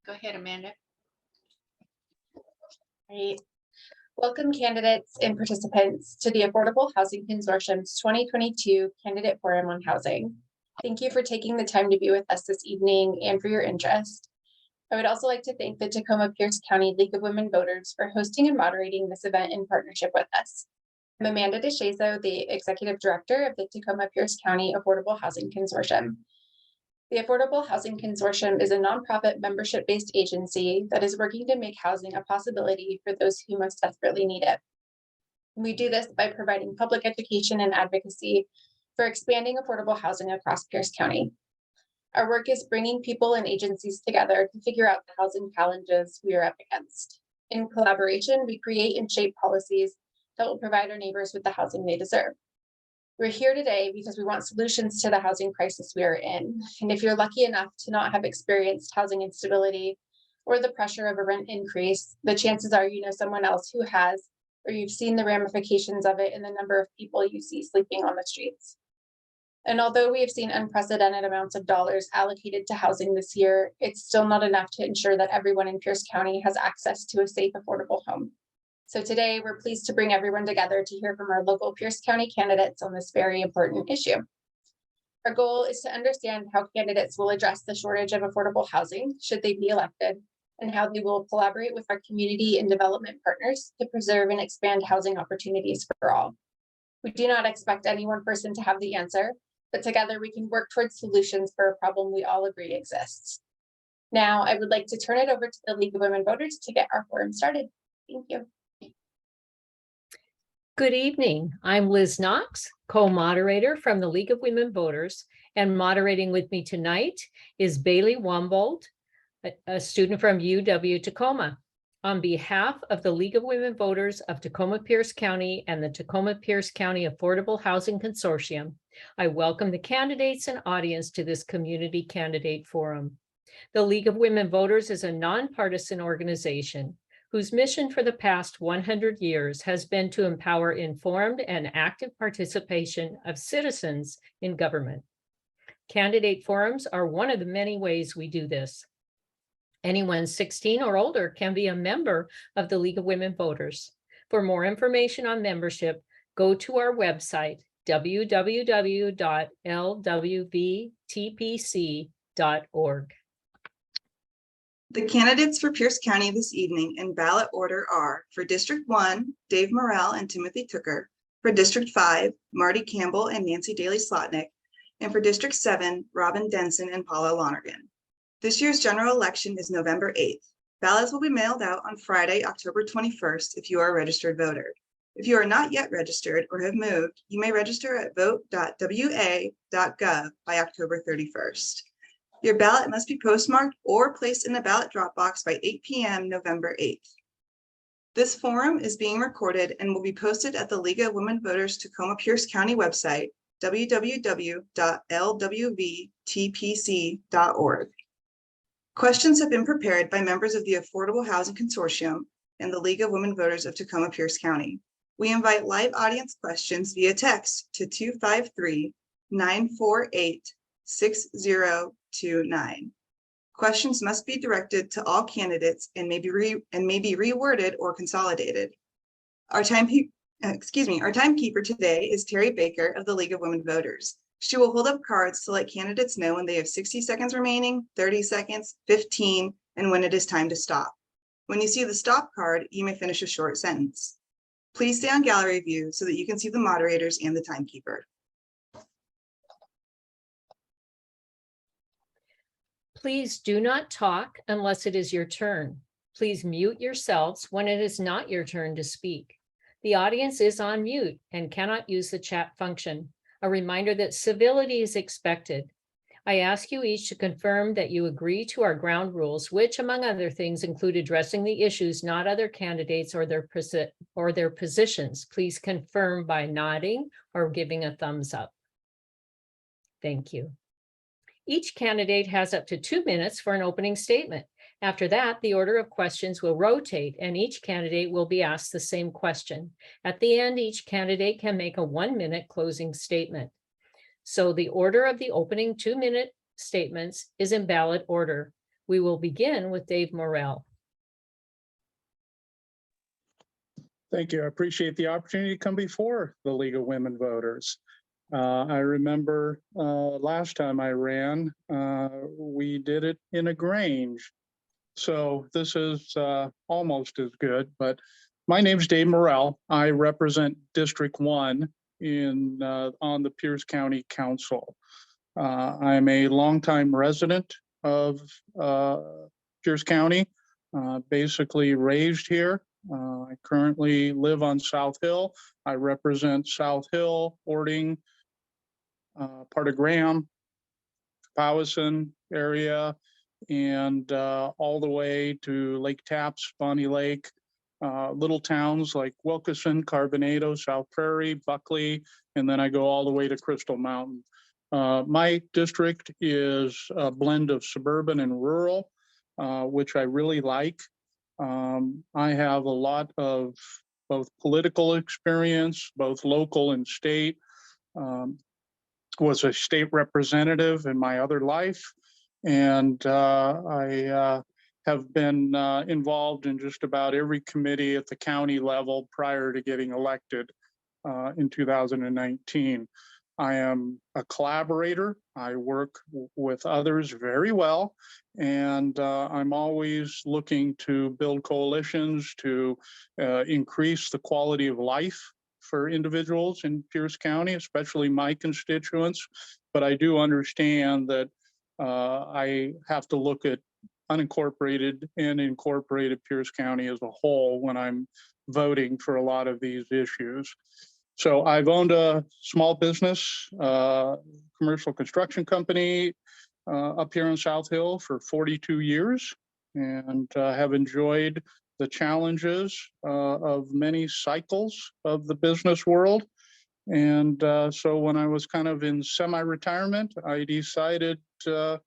Go ahead, Amanda. Great. Welcome candidates and participants to the Affordable Housing Consortium's 2022 Candidate Forum on Housing. Thank you for taking the time to be with us this evening and for your interest. I would also like to thank the Tacoma-Pierce County League of Women Voters for hosting and moderating this event in partnership with us. I'm Amanda DeShazo, the Executive Director of the Tacoma-Pierce County Affordable Housing Consortium. The Affordable Housing Consortium is a nonprofit membership-based agency that is working to make housing a possibility for those who most desperately need it. We do this by providing public education and advocacy for expanding affordable housing across Pierce County. Our work is bringing people and agencies together to figure out the housing challenges we are up against. In collaboration, we create and shape policies that will provide our neighbors with the housing they deserve. We're here today because we want solutions to the housing crisis we are in. And if you're lucky enough to not have experienced housing instability or the pressure of a rent increase, the chances are you know someone else who has, or you've seen the ramifications of it in the number of people you see sleeping on the streets. And although we have seen unprecedented amounts of dollars allocated to housing this year, it's still not enough to ensure that everyone in Pierce County has access to a safe, affordable home. So today, we're pleased to bring everyone together to hear from our local Pierce County candidates on this very important issue. Our goal is to understand how candidates will address the shortage of affordable housing should they be elected, and how they will collaborate with our community and development partners to preserve and expand housing opportunities for all. We do not expect any one person to have the answer, but together we can work towards solutions for a problem we all agree exists. Now, I would like to turn it over to the League of Women Voters to get our forum started. Thank you. Good evening. I'm Liz Knox, co-moderator from the League of Women Voters, and moderating with me tonight is Bailey Wombold, a student from UW-Tacoma. On behalf of the League of Women Voters of Tacoma-Pierce County and the Tacoma-Pierce County Affordable Housing Consortium, I welcome the candidates and audience to this community candidate forum. The League of Women Voters is a nonpartisan organization whose mission for the past 100 years has been to empower informed and active participation of citizens in government. Candidate forums are one of the many ways we do this. Anyone 16 or older can be a member of the League of Women Voters. For more information on membership, go to our website, www.lwvtpc.org. The candidates for Pierce County this evening in ballot order are: for District 1, Dave Morrell and Timothy Tooker; for District 5, Marty Campbell and Nancy Daly Slotnick; and for District 7, Robin Denson and Paula Lonergan. This year's general election is November 8th. Ballots will be mailed out on Friday, October 21st if you are a registered voter. If you are not yet registered or have moved, you may register at vote.wa.gov by October 31st. Your ballot must be postmarked or placed in a ballot drop box by 8 p.m. November 8th. This forum is being recorded and will be posted at the League of Women Voters Tacoma-Pierce County website, www.lwvtpc.org. Questions have been prepared by members of the Affordable Housing Consortium and the League of Women Voters of Tacoma-Pierce County. We invite live audience questions via text to 253-948-6029. Questions must be directed to all candidates and may be reworded or consolidated. Our timekeeper today is Terry Baker of the League of Women Voters. She will hold up cards to let candidates know when they have 60 seconds remaining, 30 seconds, 15, and when it is time to stop. When you see the stop card, you may finish a short sentence. Please stay on gallery view so that you can see the moderators and the timekeeper. Please do not talk unless it is your turn. Please mute yourselves when it is not your turn to speak. The audience is on mute and cannot use the chat function. A reminder that civility is expected. I ask you each to confirm that you agree to our ground rules, which, among other things, include addressing the issues, not other candidates or their positions. Please confirm by nodding or giving a thumbs up. Thank you. Each candidate has up to 2 minutes for an opening statement. After that, the order of questions will rotate and each candidate will be asked the same question. At the end, each candidate can make a 1-minute closing statement. So the order of the opening 2-minute statements is in ballot order. We will begin with Dave Morrell. Thank you. I appreciate the opportunity to come before the League of Women Voters. I remember last time I ran, we did it in a Grange. So this is almost as good, but my name's Dave Morrell. I represent District 1 on the Pierce County Council. I'm a longtime resident of Pierce County, basically raised here. I currently live on South Hill. I represent South Hill, Ording, part of Graham, Powassan area, and all the way to Lake Tapps, Bonnie Lake, little towns like Wilkeson, Carbonado, South Prairie, Buckley, and then I go all the way to Crystal Mountain. My district is a blend of suburban and rural, which I really like. I have a lot of both political experience, both local and state. Was a state representative in my other life, and I have been involved in just about every committee at the county level prior to getting elected in 2019. I am a collaborator. I work with others very well, and I'm always looking to build coalitions to increase the quality of life for individuals in Pierce County, especially my constituents. But I do understand that I have to look at unincorporated and incorporated Pierce County as a whole when I'm voting for a lot of these issues. So I've owned a small business, commercial construction company up here in South Hill for 42 years, and have enjoyed the challenges of many cycles of the business world. And so when I was kind of in semi-retirement, I decided to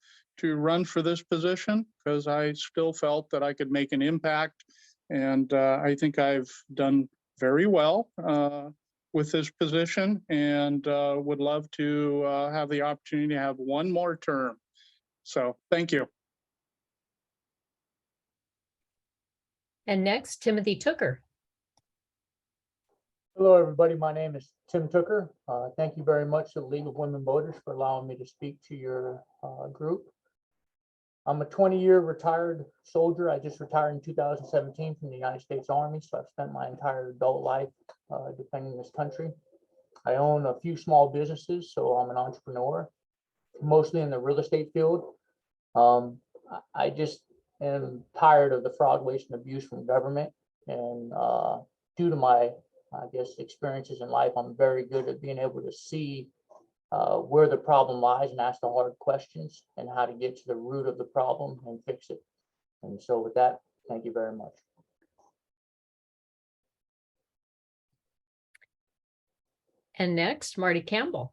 run for this position because I still felt that I could make an impact. And I think I've done very well with this position, and would love to have the opportunity to have one more term. So thank you. And next, Timothy Tooker. Hello, everybody. My name is Tim Tooker. Thank you very much to the League of Women Voters for allowing me to speak to your group. I'm a 20-year retired soldier. I just retired in 2017 from the United States Army, so I've spent my entire adult life defending this country. I own a few small businesses, so I'm an entrepreneur, mostly in the real estate field. I just am tired of the fraud, waste, and abuse from government, and due to my, I guess, experiences in life, I'm very good at being able to see where the problem lies and ask the hard questions and how to get to the root of the problem and fix it. And so with that, thank you very much. And next, Marty Campbell.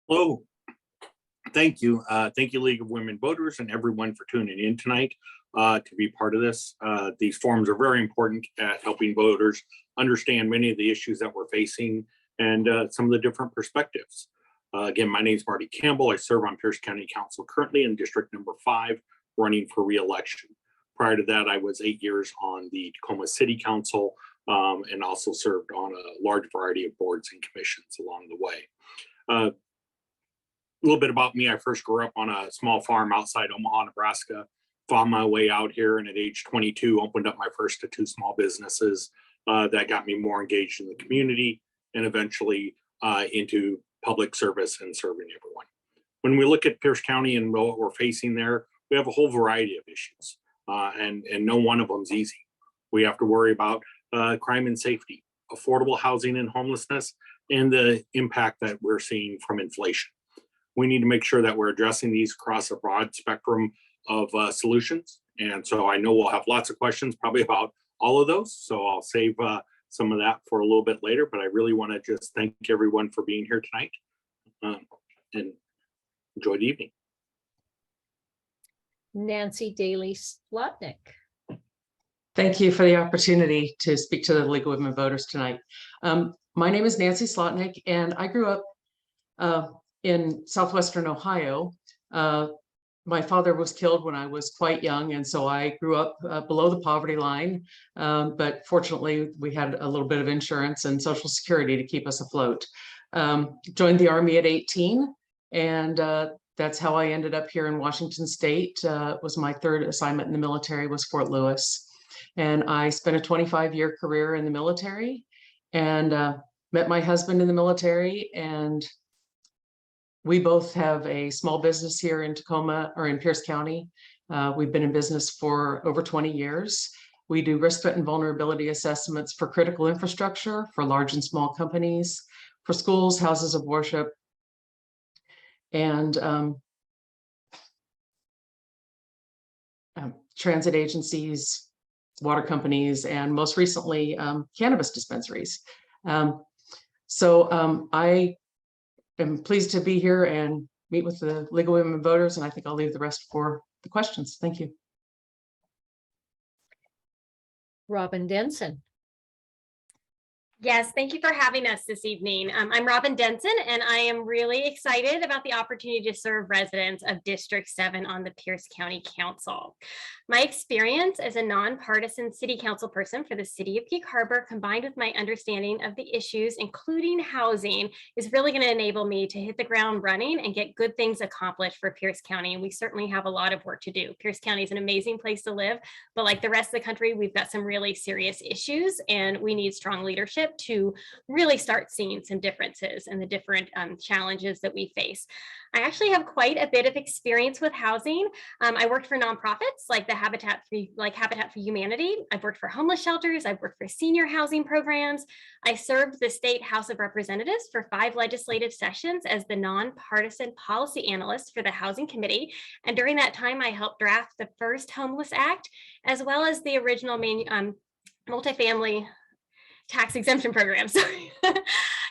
Hello. Thank you. Thank you, League of Women Voters, and everyone for tuning in tonight to be part of this. These forums are very important at helping voters understand many of the issues that we're facing and some of the different perspectives. Again, my name is Marty Campbell. I serve on Pierce County Council currently in District number 5, running for re-election. Prior to that, I was 8 years on the Tacoma City Council and also served on a large variety of boards and commissions along the way. A little bit about me. I first grew up on a small farm outside Omaha, Nebraska, found my way out here, and at age 22, opened up my first of 2 small businesses that got me more engaged in the community and eventually into public service and serving everyone. When we look at Pierce County and what we're facing there, we have a whole variety of issues, and no one of them is easy. We have to worry about crime and safety, affordable housing and homelessness, and the impact that we're seeing from inflation. We need to make sure that we're addressing these across a broad spectrum of solutions. And so I know we'll have lots of questions probably about all of those. So I'll save some of that for a little bit later, but I really want to just thank everyone for being here tonight and enjoy the evening. Nancy Daly Slotnick. Thank you for the opportunity to speak to the League of Women Voters tonight. My name is Nancy Slotnick, and I grew up in Southwestern Ohio, my father was killed when I was quite young, and so I grew up below the poverty line. But fortunately, we had a little bit of insurance and Social Security to keep us afloat. Joined the Army at 18, and that's how I ended up here in Washington State. Was my third assignment in the military was Fort Lewis. And I spent a 25-year career in the military, and met my husband in the military, and we both have a small business here in Tacoma, or in Pierce County. We've been in business for over 20 years. We do risk, threat, and vulnerability assessments for critical infrastructure, for large and small companies, for schools, houses of worship, and transit agencies, water companies, and most recently, cannabis dispensaries. I am pleased to be here and meet with the League of Women Voters, and I think I'll leave the rest for the questions. Thank you. Robin Denson. Yes, thank you for having us this evening. I'm Robin Denson, and I am really excited about the opportunity to serve residents of District 7 on the Pierce County Council. My experience as a nonpartisan city council person for the city of Gig Harbor, combined with my understanding of the issues, including housing, is really going to enable me to hit the ground running and get good things accomplished for Pierce County. And we certainly have a lot of work to do. Pierce County is an amazing place to live, but like the rest of the country, we've got some really serious issues, and we need strong leadership to really start seeing some differences in the different challenges that we face. I actually have quite a bit of experience with housing. I worked for nonprofits like Habitat for Humanity. I've worked for homeless shelters. I've worked for senior housing programs. I served the State House of Representatives for 5 legislative sessions as the nonpartisan policy analyst for the Housing Committee. And during that time, I helped draft the first Homeless Act, as well as the original multifamily tax exemption program. Sorry,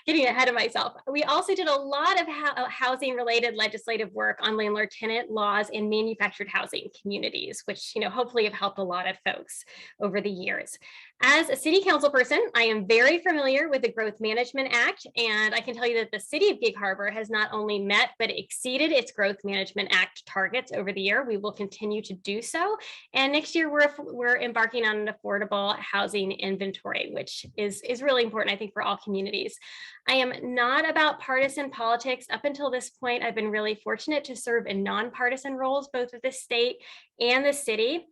getting ahead of myself. We also did a lot of housing related legislative work on landlord tenant laws in manufactured housing communities, which hopefully have helped a lot of folks over the years. As a city council person, I am very familiar with the Growth Management Act, and I can tell you that the city of Gig Harbor has not only met but exceeded its Growth Management Act targets over the year. We will continue to do so, and next year we're embarking on an affordable housing inventory, which is really important, I think, for all communities. I am not about partisan politics. Up until this point, I've been really fortunate to serve in nonpartisan roles, both with the state and the city.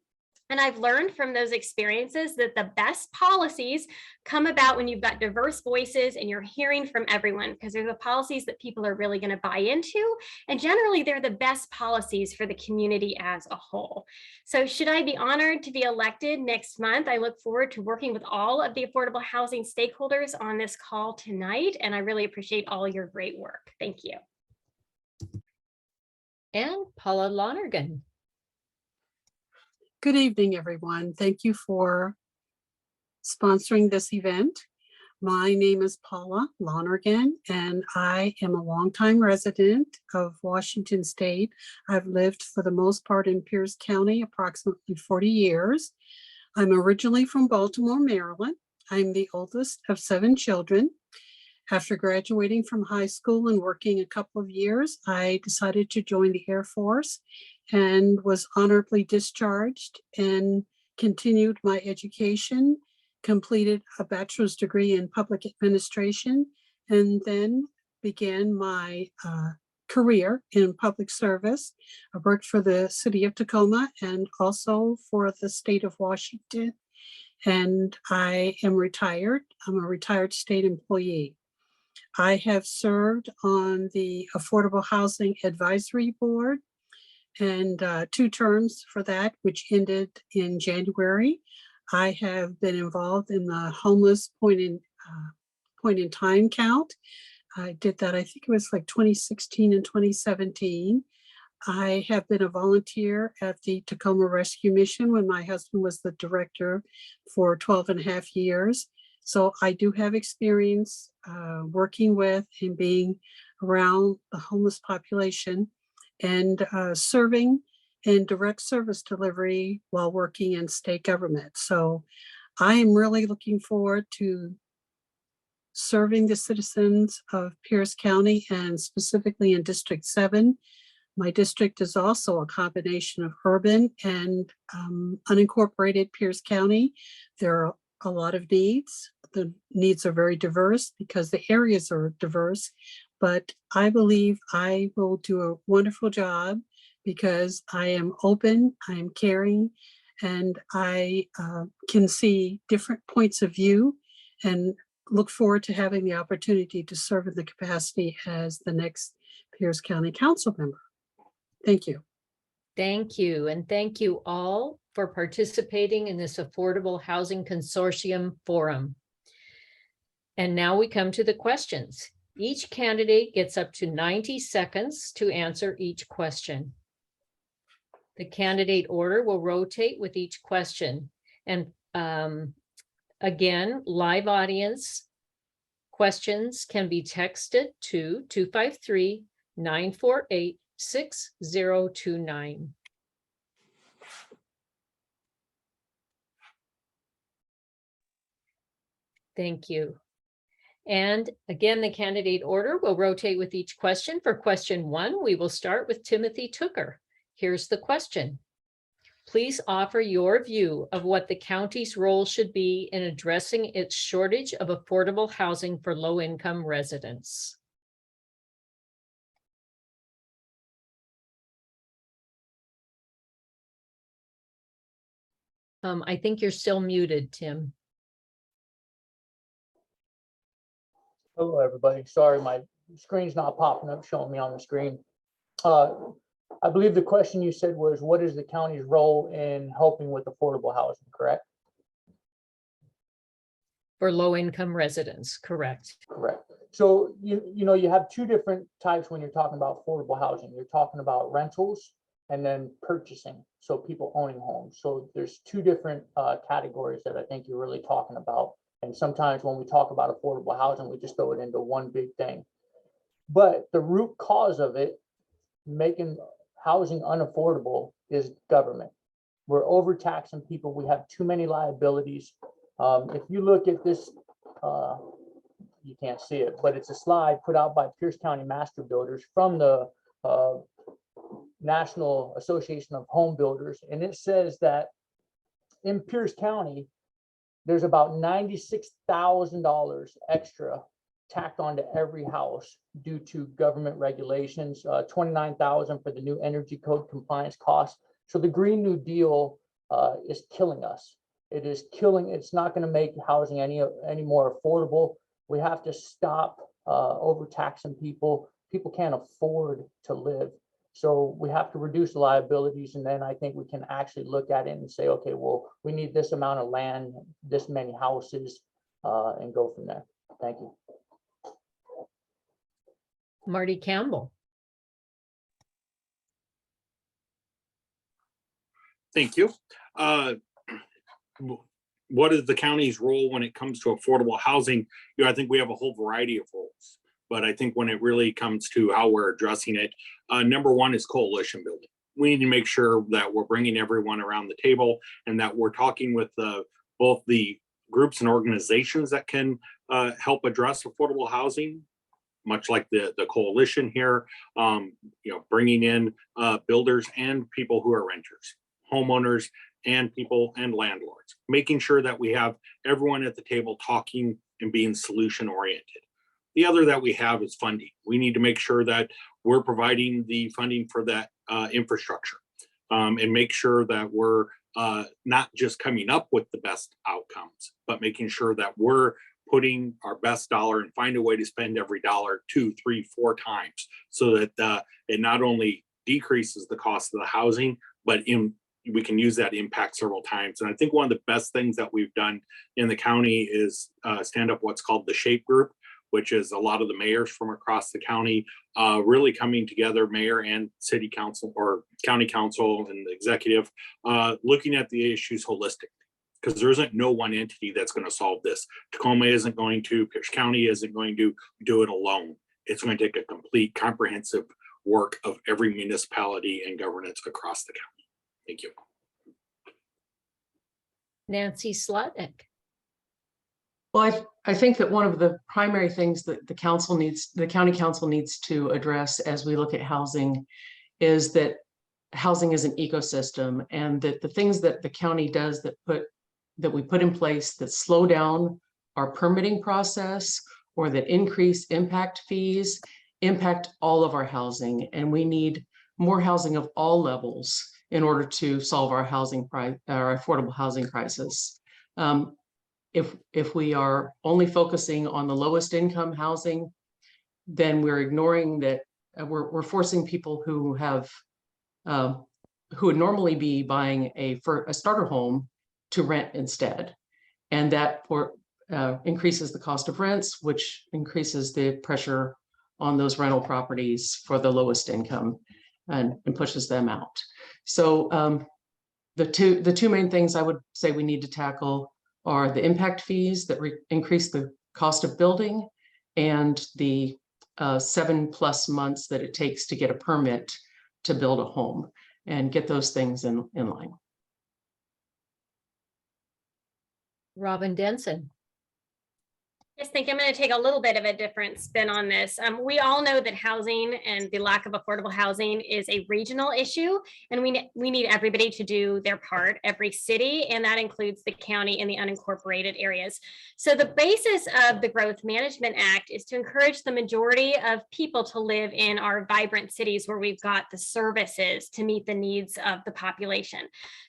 And I've learned from those experiences that the best policies come about when you've got diverse voices and you're hearing from everyone, because they're the policies that people are really going to buy into. And generally, they're the best policies for the community as a whole. So should I be honored to be elected next month, I look forward to working with all of the affordable housing stakeholders on this call tonight. And I really appreciate all your great work. Thank you. And Paula Lonergan. Good evening, everyone. Thank you for sponsoring this event. My name is Paula Lonergan, and I am a longtime resident of Washington State. I've lived for the most part in Pierce County, approximately 40 years. I'm originally from Baltimore, Maryland. I'm the oldest of 7 children. After graduating from high school and working a couple of years, I decided to join the Air Force and was honorably discharged and continued my education, completed a bachelor's degree in public administration, and then began my career in public service. I worked for the city of Tacoma and also for the state of Washington, and I am retired. I'm a retired state employee. I have served on the Affordable Housing Advisory Board and 2 terms for that, which ended in January. I have been involved in the homeless point in time count. I did that, I think it was like 2016 and 2017. I have been a volunteer at the Tacoma Rescue Mission when my husband was the director for 12 and a half years. So I do have experience working with and being around the homeless population and serving in direct service delivery while working in state government. So I am really looking forward to serving the citizens of Pierce County and specifically in District 7. My district is also a combination of urban and unincorporated Pierce County. There are a lot of needs. The needs are very diverse because the areas are diverse, but I believe I will do a wonderful job because I am open, I am caring, and I can see different points of view and look forward to having the opportunity to serve in the capacity as the next Pierce County Council member. Thank you. Thank you. And thank you all for participating in this Affordable Housing Consortium Forum. And now we come to the questions. Each candidate gets up to 90 seconds to answer each question. The candidate order will rotate with each question. And again, live audience questions can be texted to 253-948-6029. Thank you. And again, the candidate order will rotate with each question. For question 1, we will start with Timothy Tooker. Here's the question. Please offer your view of what the county's role should be in addressing its shortage of affordable housing for low-income residents. I think you're still muted, Tim. Hello, everybody. Sorry, my screen's not popping up, showing me on the screen. I believe the question you said was, what is the county's role in helping with affordable housing, correct? For low-income residents, correct. Correct. So, you know, you have two different types when you're talking about affordable housing. You're talking about rentals and then purchasing. So people owning homes. So there's two different categories that I think you're really talking about. And sometimes when we talk about affordable housing, we just throw it into one big thing. But the root cause of it, making housing unaffordable, is government. We're overtaxing people. We have too many liabilities. If you look at this, you can't see it, but it's a slide put out by Pierce County Master Builders from the National Association of Home Builders. And it says that in Pierce County, there's about $96,000 extra tacked onto every house due to government regulations, $29,000 for the new energy code compliance costs. So the Green New Deal is killing us. It is killing, it's not going to make housing any more affordable. We have to stop overtaxing people. People can't afford to live. So we have to reduce the liabilities, and then I think we can actually look at it and say, okay, well, we need this amount of land, this many houses, and go from there. Thank you. Marty Campbell. Thank you. What is the county's role when it comes to affordable housing? You know, I think we have a whole variety of roles, but I think when it really comes to how we're addressing it, number one is coalition building. We need to make sure that we're bringing everyone around the table and that we're talking with both the groups and organizations that can help address affordable housing, much like the coalition here, you know, bringing in builders and people who are renters, homeowners, and people and landlords, making sure that we have everyone at the table talking and being solution oriented. The other that we have is funding. We need to make sure that we're providing the funding for that infrastructure and make sure that we're not just coming up with the best outcomes, but making sure that we're putting our best dollar and find a way to spend every dollar 2, 3, 4 times so that it not only decreases the cost of the housing, but we can use that impact several times. And I think one of the best things that we've done in the county is stand up what's called the SHAPE group, which is a lot of the mayors from across the county really coming together, mayor and city council or county council and the executive, looking at the issues holistically. Because there isn't no one entity that's going to solve this. Tacoma isn't going to, Pierce County isn't going to do it alone. It's going to take a complete comprehensive work of every municipality and governance across the county. Thank you. Nancy Slotnick. Well, I think that one of the primary things that the county council needs to address as we look at housing is that housing is an ecosystem, and that the things that the county does that we put in place that slow down our permitting process or that increase impact fees impact all of our housing. And we need more housing of all levels in order to solve our our affordable housing crisis. If we are only focusing on the lowest income housing, then we're ignoring that we're forcing people who have who would normally be buying a starter home to rent instead. And that increases the cost of rents, which increases the pressure on those rental properties for the lowest income and pushes them out. So the two main things I would say we need to tackle are the impact fees that increase the cost of building, and the 7+ months that it takes to get a permit to build a home, and get those things in line. Robin Denson. I just think I'm going to take a little bit of a different spin on this. We all know that housing and the lack of affordable housing is a regional issue, and we need everybody to do their part, every city, and that includes the county and the unincorporated areas. So the basis of the Growth Management Act is to encourage the majority of people to live in our vibrant cities where we've got the services to meet the needs of the population.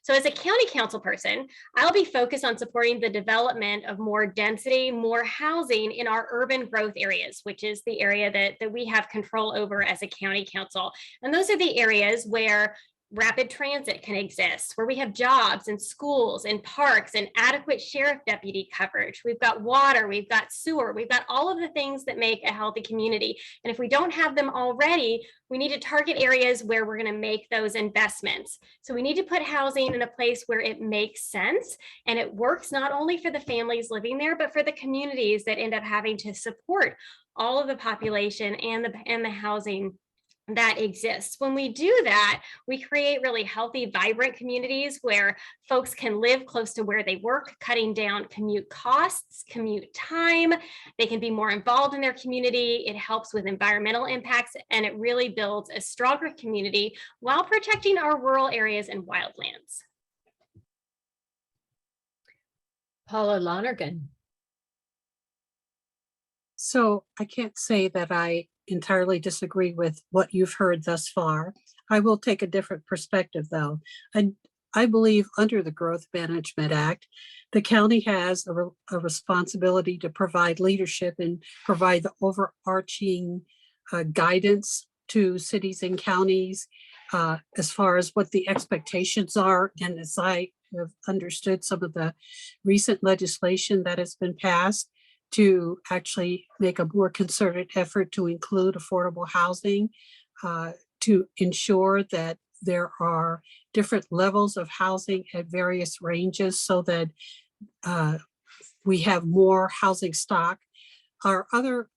So as a county council person, I'll be focused on supporting the development of more density, more housing in our urban growth areas, which is the area that we have control over as a county council. And those are the areas where rapid transit can exist, where we have jobs and schools and parks and adequate sheriff deputy coverage. We've got water, we've got sewer, we've got all of the things that make a healthy community. And if we don't have them already, we need to target areas where we're going to make those investments. So we need to put housing in a place where it makes sense and it works not only for the families living there, but for the communities that end up having to support all of the population and the housing that exists. When we do that, we create really healthy, vibrant communities where folks can live close to where they work, cutting down commute costs, commute time. They can be more involved in their community. It helps with environmental impacts, and it really builds a stronger community while protecting our rural areas and wildlands. Paula Lonergan. So I can't say that I entirely disagree with what you've heard thus far. I will take a different perspective, though. I believe under the Growth Management Act, the county has a responsibility to provide leadership and provide the overarching guidance to cities and counties as far as what the expectations are. And as I have understood some of the recent legislation that has been passed, to actually make a more concerted effort to include affordable housing, to ensure that there are different levels of housing at various ranges so that we have more housing stock. The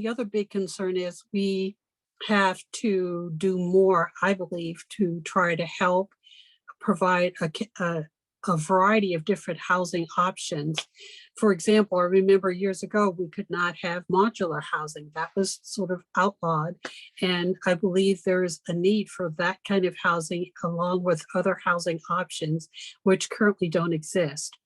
other big concern is we have to do more, I believe, to try to help provide a variety of different housing options. For example, I remember years ago, we could not have modular housing. That was sort of outlawed. And I believe there's a need for that kind of housing along with other housing options, which currently don't exist.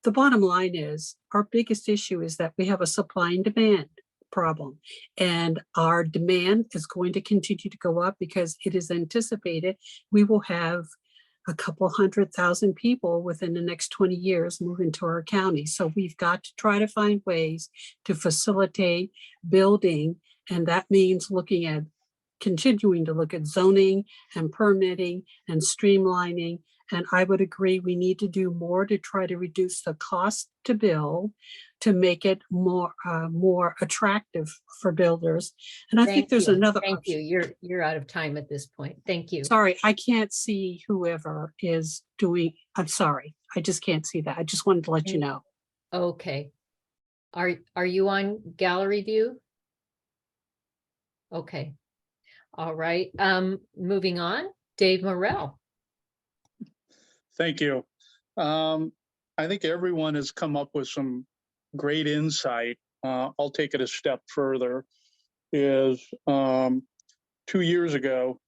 The bottom line is our biggest issue is that we have a supply and demand problem. And our demand is going to continue to go up because it is anticipated we will have a couple 100,000 people within the next 20 years move into our county. So we've got to try to find ways to facilitate building. And that means continuing to look at zoning and permitting and streamlining. And I would agree we need to do more to try to reduce the cost to build, to make it more attractive for builders. And I think there's another Thank option. you. You're out of time at this point. Thank you. Sorry, I can't see whoever is doing, I'm sorry. I just can't see that. I just wanted to let you know. Okay. Are you on gallery view? Okay. All right. Moving on, Dave Morrell. Thank you. I think everyone has come up with some great insight. I'll take it a step further. 2 years ago,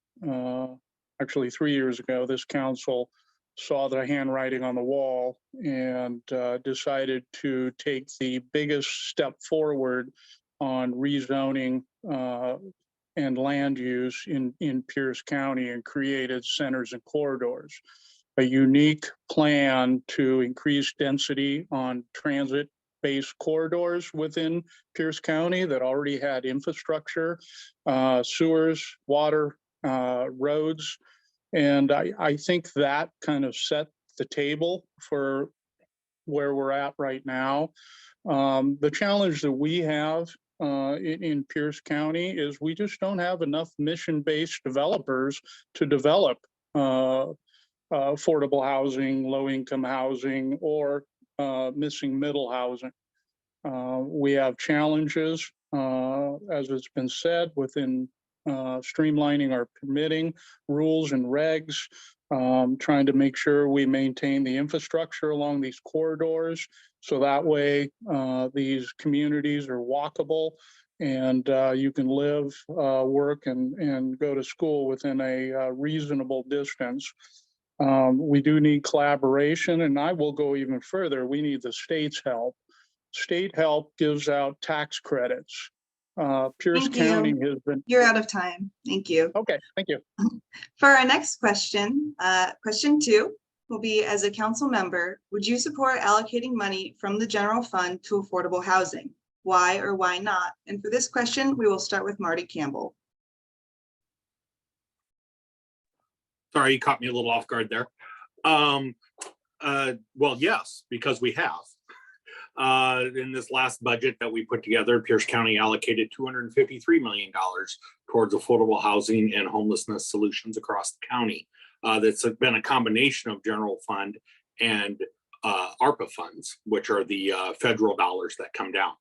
actually 3 years ago, this council saw the handwriting on the wall and decided to take the biggest step forward on rezoning and land use in Pierce County and created centers and corridors. A unique plan to increase density on transit-based corridors within Pierce County that already had infrastructure, sewers, water, roads. And I think that kind of set the table for where we're at right now. The challenge that we have in Pierce County is we just don't have enough mission-based developers to develop affordable housing, low-income housing, or missing middle housing. We have challenges, as it's been said, within streamlining our permitting rules and regs, trying to make sure we maintain the infrastructure along these corridors. So that way these communities are walkable and you can live, work, and go to school within a reasonable distance. We do need collaboration, and I will go even further. We need the state's help. State help gives out tax credits. Pierce Thank you. County has been. You're out of time. Thank you. Okay, thank you. For our next question, question 2 will be, as a council member, would you support allocating money from the general fund to affordable housing? Why or why not? And for this question, we will start with Marty Campbell. Sorry, you caught me a little off guard there. Well, yes, because we have. In this last budget that we put together, Pierce County allocated $253 million towards affordable housing and homelessness solutions across the county. That's been a combination of general fund and ARPA funds, which are the federal dollars that come down.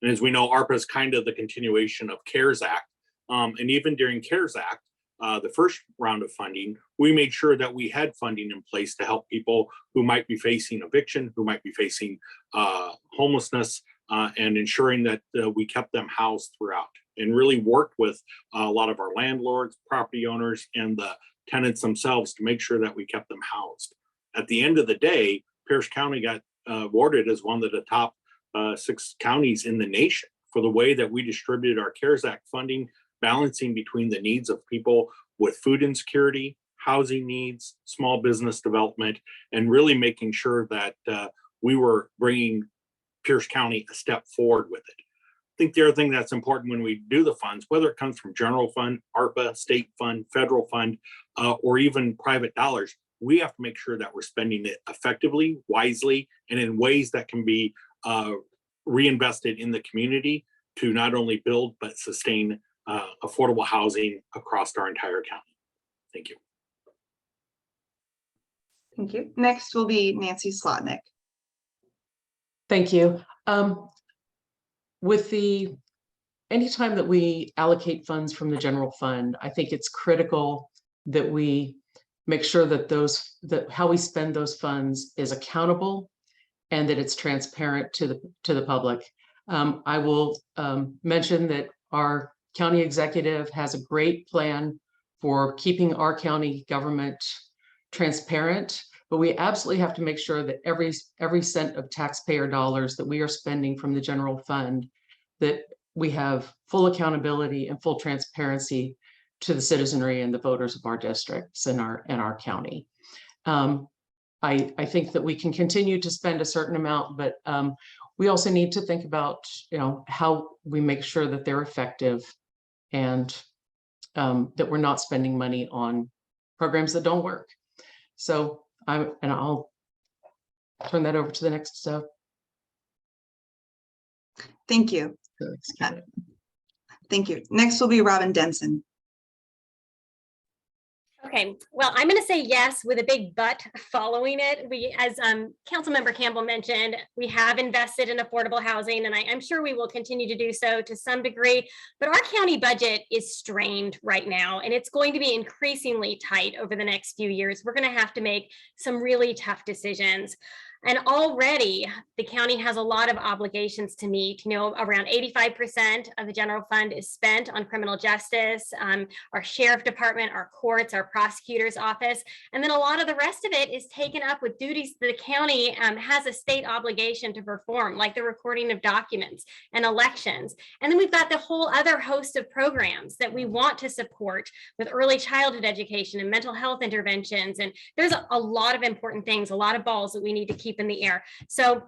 And as we know, ARPA is kind of the continuation of CARES Act. And even during CARES Act, the first round of funding, we made sure that we had funding in place to help people who might be facing eviction, who might be facing homelessness, and ensuring that we kept them housed throughout, and really worked with a lot of our landlords, property owners, and the tenants themselves to make sure that we kept them housed. At the end of the day, Pierce County got awarded as one of the top 6 counties in the nation for the way that we distributed our CARES Act funding, balancing between the needs of people with food insecurity, housing needs, small business development, and really making sure that we were bringing Pierce County a step forward with it. I think the other thing that's important when we do the funds, whether it comes from general fund, ARPA, state fund, federal fund, or even private dollars, we have to make sure that we're spending it effectively, wisely, and in ways that can be reinvested in the community to not only build but sustain affordable housing across our entire county. Thank you. Thank you. Next will be Nancy Slotnick. Thank you. Anytime that we allocate funds from the general fund, I think it's critical that we make sure that how we spend those funds is accountable and that it's transparent to the public. I will mention that our county executive has a great plan for keeping our county government transparent, but we absolutely have to make sure that every cent of taxpayer dollars that we are spending from the general fund, that we have full accountability and full transparency to the citizenry and the voters of our districts and our county. I think that we can continue to spend a certain amount, but we also need to think about, how we make sure that they're effective and that we're not spending money on programs that don't work. So I'll turn that over to the next. Thank you. Thank you. Next will be Robin Denson. Okay, well, I'm going to say yes with a big but following it. We, as Councilmember Campbell mentioned, we have invested in affordable housing, and I'm sure we will continue to do so to some degree. But our county budget is strained right now, and it's going to be increasingly tight over the next few years. We're going to have to make some really tough decisions. And already the county has a lot of obligations to meet. You know, around 85% of the general fund is spent on criminal justice, our sheriff department, our courts, our prosecutor's office. And then a lot of the rest of it is taken up with duties the county has a state obligation to perform, like the recording of documents and elections. And then we've got the whole other host of programs that we want to support with early childhood education and mental health interventions. And there's a lot of important things, a lot of balls that we need to keep in the air. So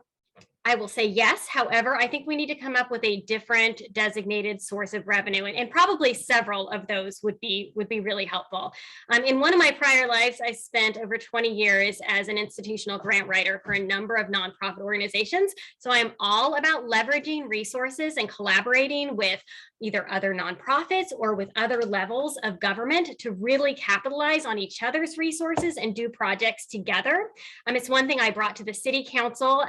I will say yes. However, I think we need to come up with a different designated source of revenue, and probably several of those would be really helpful. In one of my prior lives, I spent over 20 years as an institutional grant writer for a number of nonprofit organizations. So I am all about leveraging resources and collaborating with either other nonprofits or with other levels of government to really capitalize on each other's resources and do projects together. It's one thing I brought to the city council.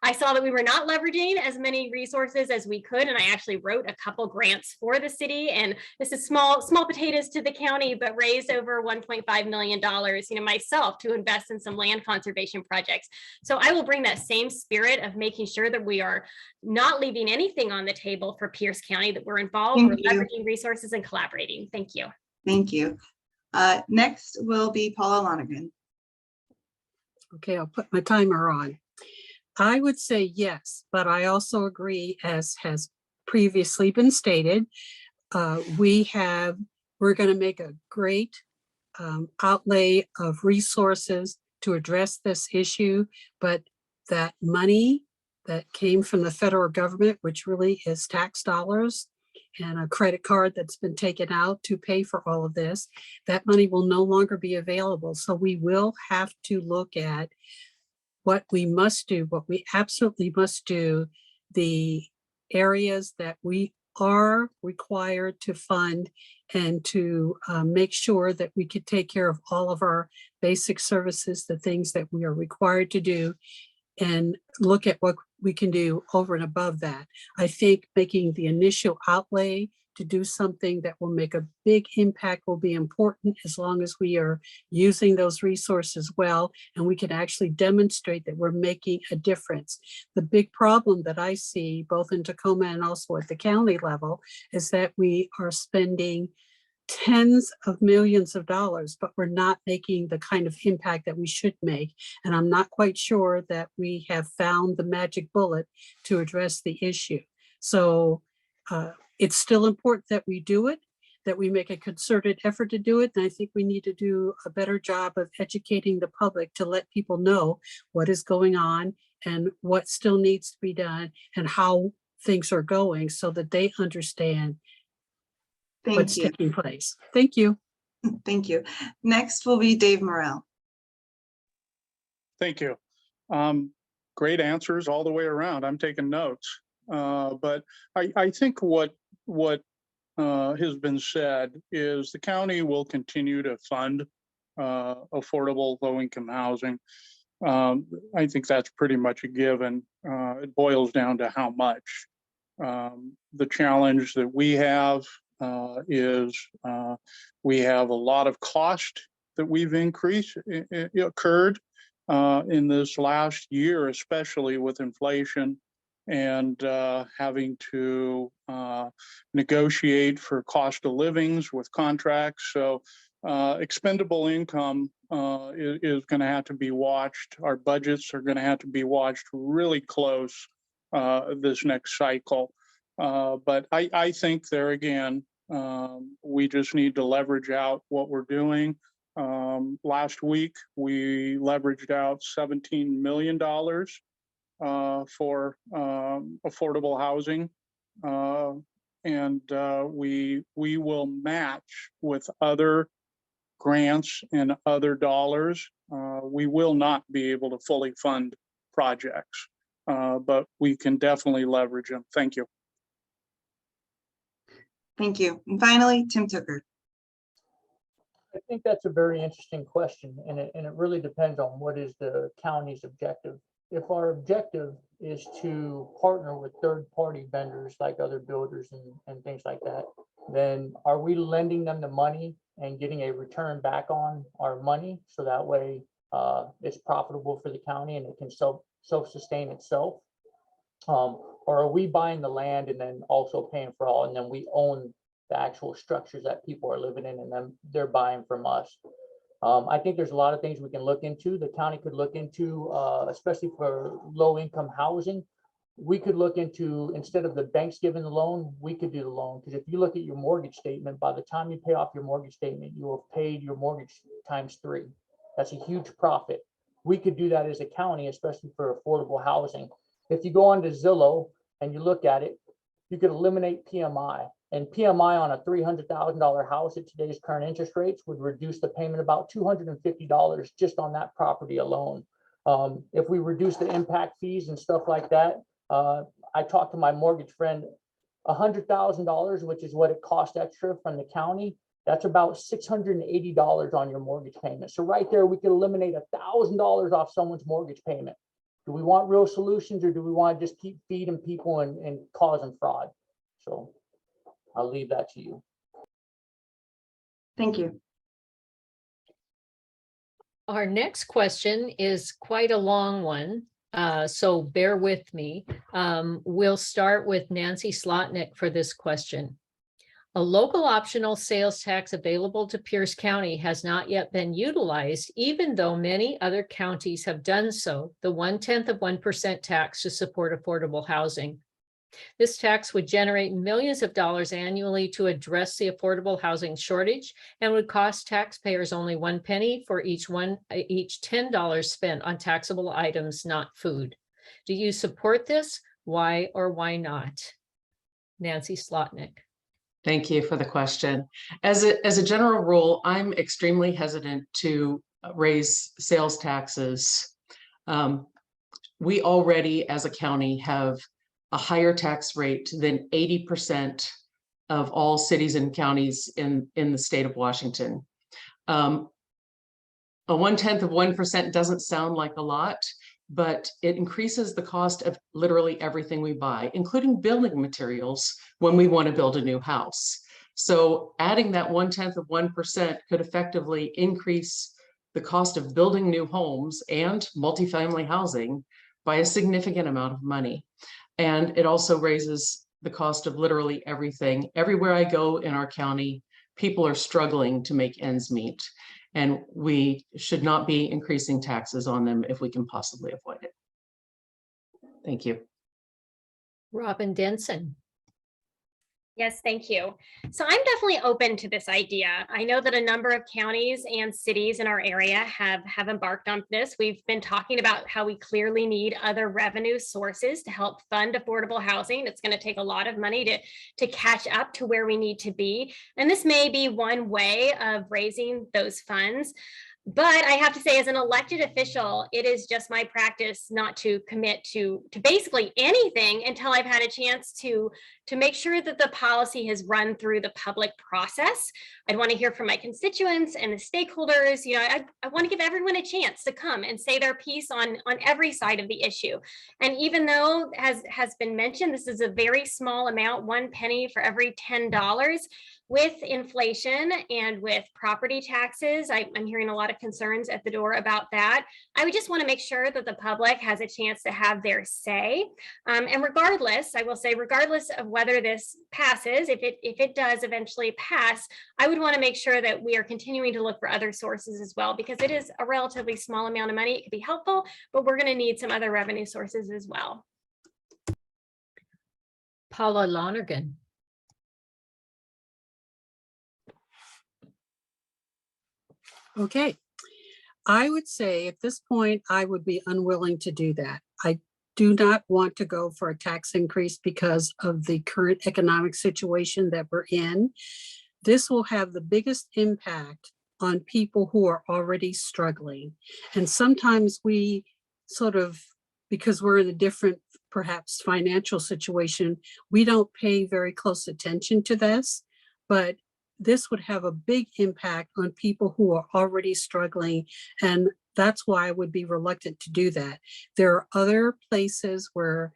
I saw that we were not leveraging as many resources as we could, and I actually wrote a couple grants for the city. And this is small potatoes to the county, but raised over $1.5 million, you know, myself, to invest in some land conservation projects. So I will bring that same spirit of making sure that we are not leaving anything on the table for Pierce County, that we're involved, we're leveraging resources and collaborating. Thank you. Thank you. Next will be Paula Lonergan. Okay, I'll put my timer on. I would say yes, but I also agree, as has previously been stated, we're going to make a great outlay of resources to address this issue, but that money that came from the federal government, which really is tax dollars and a credit card that's been taken out to pay for all of this, that money will no longer be available. So we will have to look at what we must do, what we absolutely must do, the areas that we are required to fund, and to make sure that we could take care of all of our basic services, the things that we are required to do, and look at what we can do over and above that. I think making the initial outlay to do something that will make a big impact will be important, as long as we are using those resources well, and we can actually demonstrate that we're making a difference. The big problem that I see both in Tacoma and also at the county level is that we are spending tens of millions of dollars, but we're not making the kind of impact that we should make. And I'm not quite sure that we have found the magic bullet to address the issue. So it's still important that we do it, that we make a concerted effort to do it. And I think we need to do a better job of educating the public to let people know what is going on and what still needs to be done and how things are going, so that they understand what's taking place. Thank you. Thank you. Next will be Dave Morrell. Thank you. Great answers all the way around. I'm taking notes. But I think what has been said is the county will continue to fund affordable low-income housing. I think that's pretty much a given. It boils down to how much. The challenge that we have is we have a lot of cost that we've occurred in this last year, especially with inflation and having to negotiate for cost of livings with contracts. So expendable income is going to have to be watched. Our budgets are going to have to be watched really close this next cycle. But I think there again, we just need to leverage out what we're doing. Last week, we leveraged out $17 million for affordable housing. And we will match with other grants and other dollars. We will not be able to fully fund projects, but we can definitely leverage them. Thank you. Thank you. And finally, Tim Tooker. I think that's a very interesting question, and it really depends on what is the county's objective. If our objective is to partner with third-party vendors like other builders and things like that, then are we lending them the money and getting a return back on our money? So that way is profitable for the county and it can self-sustain itself? Or are we buying the land and then also paying for all, and then we own the actual structures that people are living in and then they're buying from us? I think there's a lot of things we can look into. The county could look into, especially for low-income housing. We could look into, instead of the banks giving the loan, we could do the loan. Because if you look at your mortgage statement, by the time you pay off your mortgage statement, you will have paid your mortgage ×3. That's a huge profit. We could do that as a county, especially for affordable housing. If you go onto Zillow and you look at it, you could eliminate PMI. And PMI on a $300,000 house at today's current interest rates would reduce the payment about $250 just on that property alone. If we reduce the impact fees and stuff like that, I talked to my mortgage friend, $100,000, which is what it costs extra from the county. That's about $680 on your mortgage payment. So right there, we could eliminate $1,000 off someone's mortgage payment. Do we want real solutions, or do we want to just keep feeding people and causing fraud? So I'll leave that to you. Thank you. Our next question is quite a long one, so bear with me. We'll start with Nancy Slotnick for this question. A local optional sales tax available to Pierce County has not yet been utilized, even though many other counties have done so, the 0.1% tax to support affordable housing. This tax would generate millions of dollars annually to address the affordable housing shortage and would cost taxpayers only 1 penny for each $10 spent on taxable items, not food. Do you support this? Why or why not? Nancy Slotnick. Thank you for the question. As a general rule, I'm extremely hesitant to raise sales taxes. We already, as a county, have a higher tax rate than 80% of all cities and counties in the state of Washington. A 0.1% doesn't sound like a lot, but it increases the cost of literally everything we buy, including building materials when we want to build a new house. So adding that 0.1% could effectively increase the cost of building new homes and multifamily housing by a significant amount of money. And it also raises the cost of literally everything. Everywhere I go in our county, people are struggling to make ends meet. And we should not be increasing taxes on them if we can possibly avoid it. Thank you. Robin Denson. Yes, thank you. So I'm definitely open to this idea. I know that a number of counties and cities in our area have embarked on this. We've been talking about how we clearly need other revenue sources to help fund affordable housing. It's going to take a lot of money to catch up to where we need to be. And this may be one way of raising those funds. But I have to say, as an elected official, it is just my practice not to commit to basically anything until I've had a chance to make sure that the policy has run through the public process. I'd want to hear from my constituents and the stakeholders. You know, I want to give everyone a chance to come and say their piece on every side of the issue. And even though, as has been mentioned, this is a very small amount, 1 penny for every $10. With inflation and with property taxes, I'm hearing a lot of concerns at the door about that. I would just want to make sure that the public has a chance to have their say. And regardless, I will say, regardless of whether this passes, if it does eventually pass, I would want to make sure that we are continuing to look for other sources as well, because it is a relatively small amount of money. It could be helpful, but we're going to need some other revenue sources as well. Paula Lonergan. Okay, I would say at this point, I would be unwilling to do that. I do not want to go for a tax increase because of the current economic situation that we're in. This will have the biggest impact on people who are already struggling. And sometimes we sort of, because we're in a different, perhaps financial situation, we don't pay very close attention to this, but this would have a big impact on people who are already struggling. And that's why I would be reluctant to do that. There are other places where,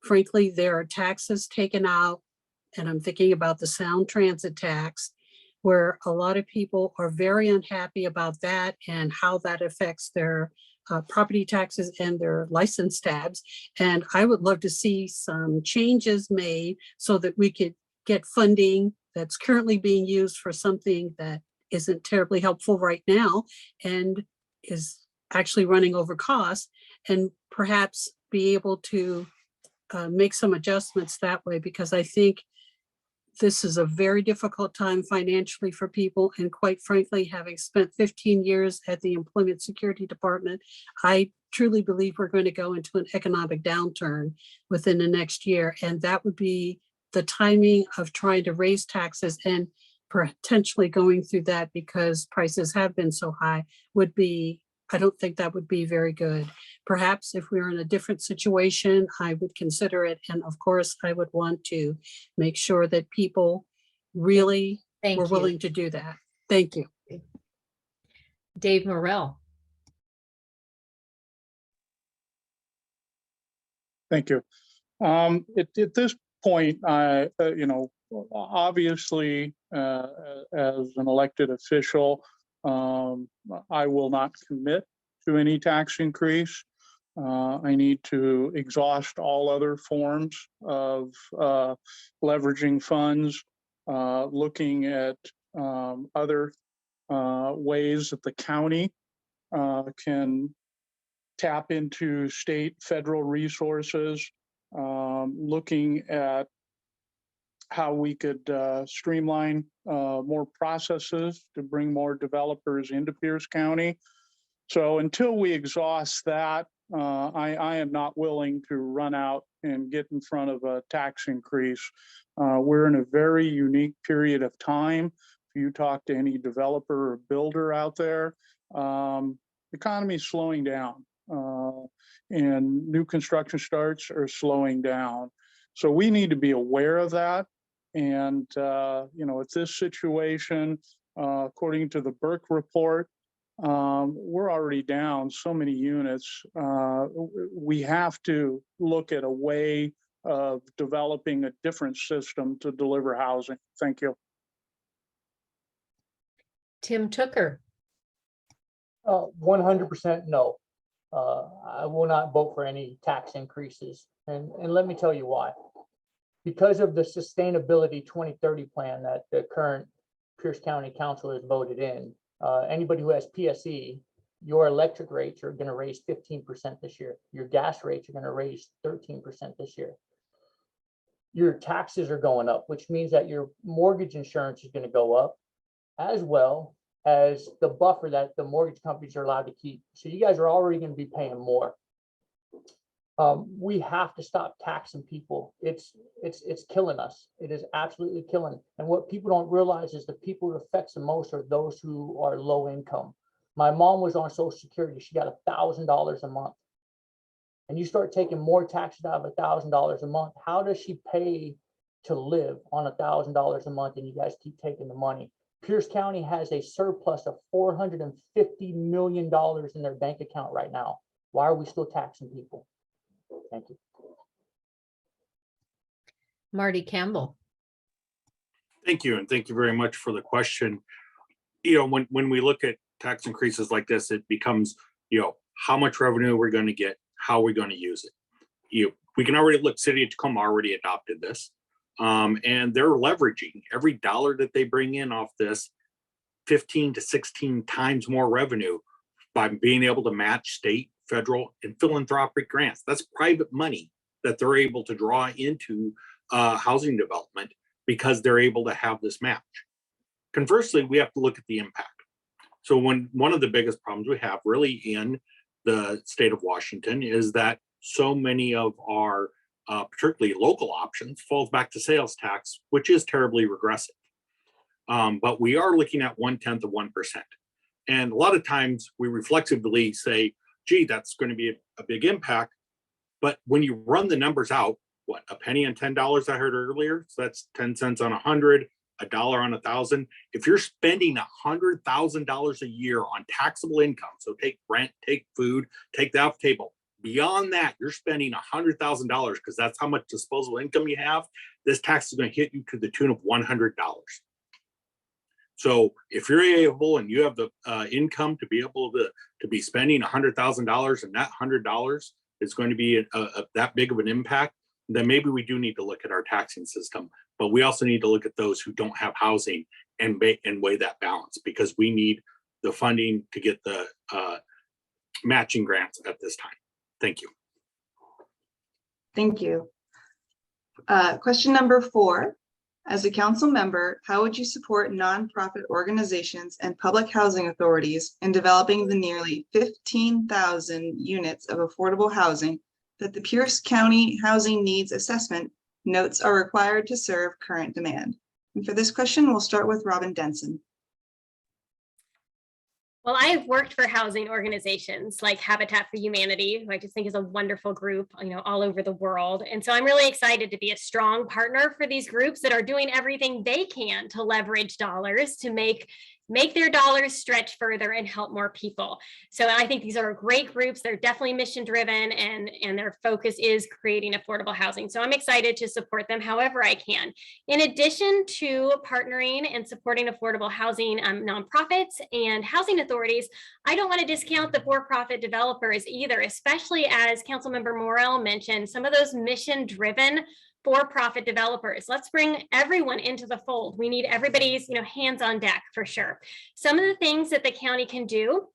frankly, there are taxes taken out, and I'm thinking about the sound transit tax. where a lot of people are very unhappy about that and how that affects their property taxes and their license tabs. And I would love to see some changes made so that we could get funding that's currently being used for something that isn't terribly helpful right now and is actually running over costs, and perhaps be able to make some adjustments that way, because I think this is a very difficult time financially for people. And quite frankly, having spent 15 years at the Employment Security Department, I truly believe we're going to go into an economic downturn within the next year. And that would be the timing of trying to raise taxes and potentially going through that, because prices have been so high, would be, I don't think that would be very good. Perhaps if we were in a different situation, I would consider it. And of course, I would want to make sure that people really Thank were you. willing to do that. Thank you. Dave Morrell. Thank you. At this point, obviously, as an elected official, I will not commit to any tax increase. I need to exhaust all other forms of leveraging funds, looking at other ways that the county can tap into state, federal resources, looking at how we could streamline more processes to bring more developers into Pierce County. So until we exhaust that, I am not willing to run out and get in front of a tax increase. We're in a very unique period of time. If you talk to any developer or builder out there, the economy is slowing down, and new construction starts are slowing down. So we need to be aware of that. And, at this situation, according to the Burke report, we're already down so many units. We have to look at a way of developing a different system to deliver housing. Thank you. Tim Tooker. 100% no. I will not vote for any tax increases. And let me tell you why. Because of the sustainability 2030 plan that the current Pierce County Council has voted in, anybody who has PSE, your electric rates are going to raise 15% this year. Your gas rates are going to raise 13% this year. Your taxes are going up, which means that your mortgage insurance is going to go up, as well as the buffer that the mortgage companies are allowed to keep. So you guys are already going to be paying more. We have to stop taxing people. It's killing us. It is absolutely killing. And what people don't realize is the people it affects the most are those who are low income. My mom was on Social Security. She got $1,000 a month. And you start taking more taxes out of $1,000 a month. How does she pay to live on $1,000 a month? And you guys keep taking the money. Pierce County has a surplus of $450 million in their bank account right now. Why are we still taxing people? Thank you. Marty Campbell. Thank you. And thank you very much for the question. When we look at tax increases like this, it becomes, how much revenue we're going to get, how we're going to use it. We can already look, City of Tacoma already adopted this. And they're leveraging every dollar that they bring in off this 15 to 16 times more revenue by being able to match state, federal, and philanthropic grants. That's private money that they're able to draw into housing development because they're able to have this match. Conversely, we have to look at the impact. So one of the biggest problems we have really in the state of Washington is that so many of our particularly local options falls back to sales tax, which is terribly regressive. But we are looking at 1/10 of 1%. And a lot of times we reflexively say, gee, that's going to be a big impact. But when you run the numbers out, what, a penny on $10 I heard earlier, so that's 10 cents on 100, $1 on 1,000. If you're spending $100,000 a year on taxable income, so take rent, take food, take that off the table. Beyond that, you're spending $100,000 because that's how much disposable income you have. This tax is going to hit you to the tune of $100. So if you're able and you have the income to be able to be spending $100,000 and that $100 is going to be that big of an impact, then maybe we do need to look at our taxing system. But we also need to look at those who don't have housing and weigh that balance, because we need the funding to get the matching grants at this time. Thank you. Thank you. Question number 4. As a council member, how would you support nonprofit organizations and public housing authorities in developing the nearly 15,000 units of affordable housing that the Pierce County Housing Needs Assessment notes are required to serve current demand? And for this question, we'll start with Robin Denson. Well, I've worked for housing organizations like Habitat for Humanity, who I just think is a wonderful group, all over the world. And so I'm really excited to be a strong partner for these groups that are doing everything they can to leverage dollars to make their dollars stretch further and help more people. So I think these are great groups. They're definitely mission driven, and their focus is creating affordable housing. So I'm excited to support them however I can. In addition to partnering and supporting affordable housing nonprofits and housing authorities, I don't want to discount the for-profit developers either, especially as Councilmember Morrell mentioned, some of those mission driven for-profit developers. Let's bring everyone into the fold. We need everybody's, hands on deck for sure. Some of the things that the county can do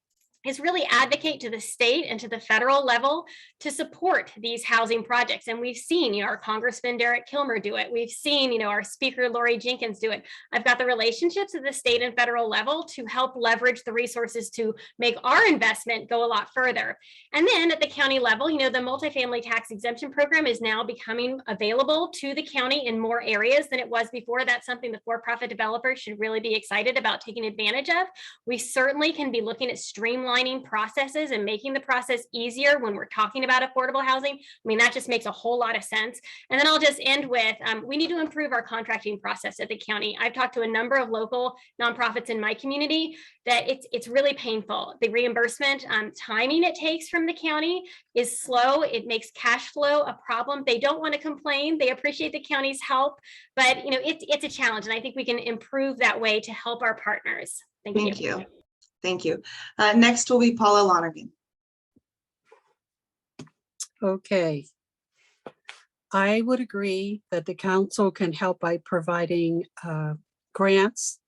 is really advocate to the state and to the federal level to support these housing projects. And we've seen, our Congressman Derek Kilmer do it. We've seen, our Speaker Lori Jenkins do it. I've got the relationships at the state and federal level to help leverage the resources to make our investment go a lot further. And then at the county level, the multifamily tax exemption program is now becoming available to the county in more areas than it was before. That's something the for-profit developers should really be excited about taking advantage of. We certainly can be looking at streamlining processes and making the process easier when we're talking about affordable housing. That just makes a whole lot of sense. And then I'll just end with, we need to improve our contracting process at the county. I've talked to a number of local nonprofits in my community that it's really painful. The reimbursement timing it takes from the county is slow. It makes cash flow a problem. They don't want to complain. They appreciate the county's help, but it's a challenge. And I think we can improve that way to help our partners. Thank you. Thank you. Next will be Paula Lonergan. Okay. I would agree that the council can help by providing grants,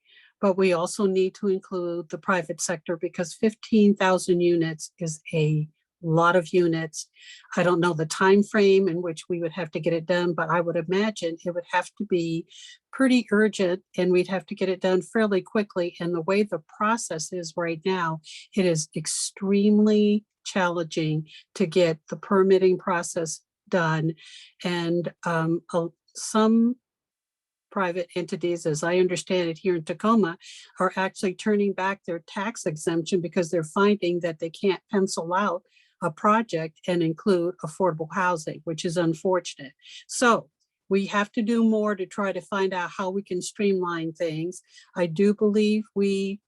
but we also need to include the private sector because 15,000 units is a lot of units. I don't know the time frame in which we would have to get it done, but I would imagine it would have to be pretty urgent and we'd have to get it done fairly quickly. And the way the process is right now, it is extremely challenging to get the permitting process done. And some private entities, as I understand it here in Tacoma, are actually turning back their tax exemption because they're finding that they can't pencil out a project and include affordable housing, which is unfortunate. So we have to do more to try to find out how we can streamline things. I do believe we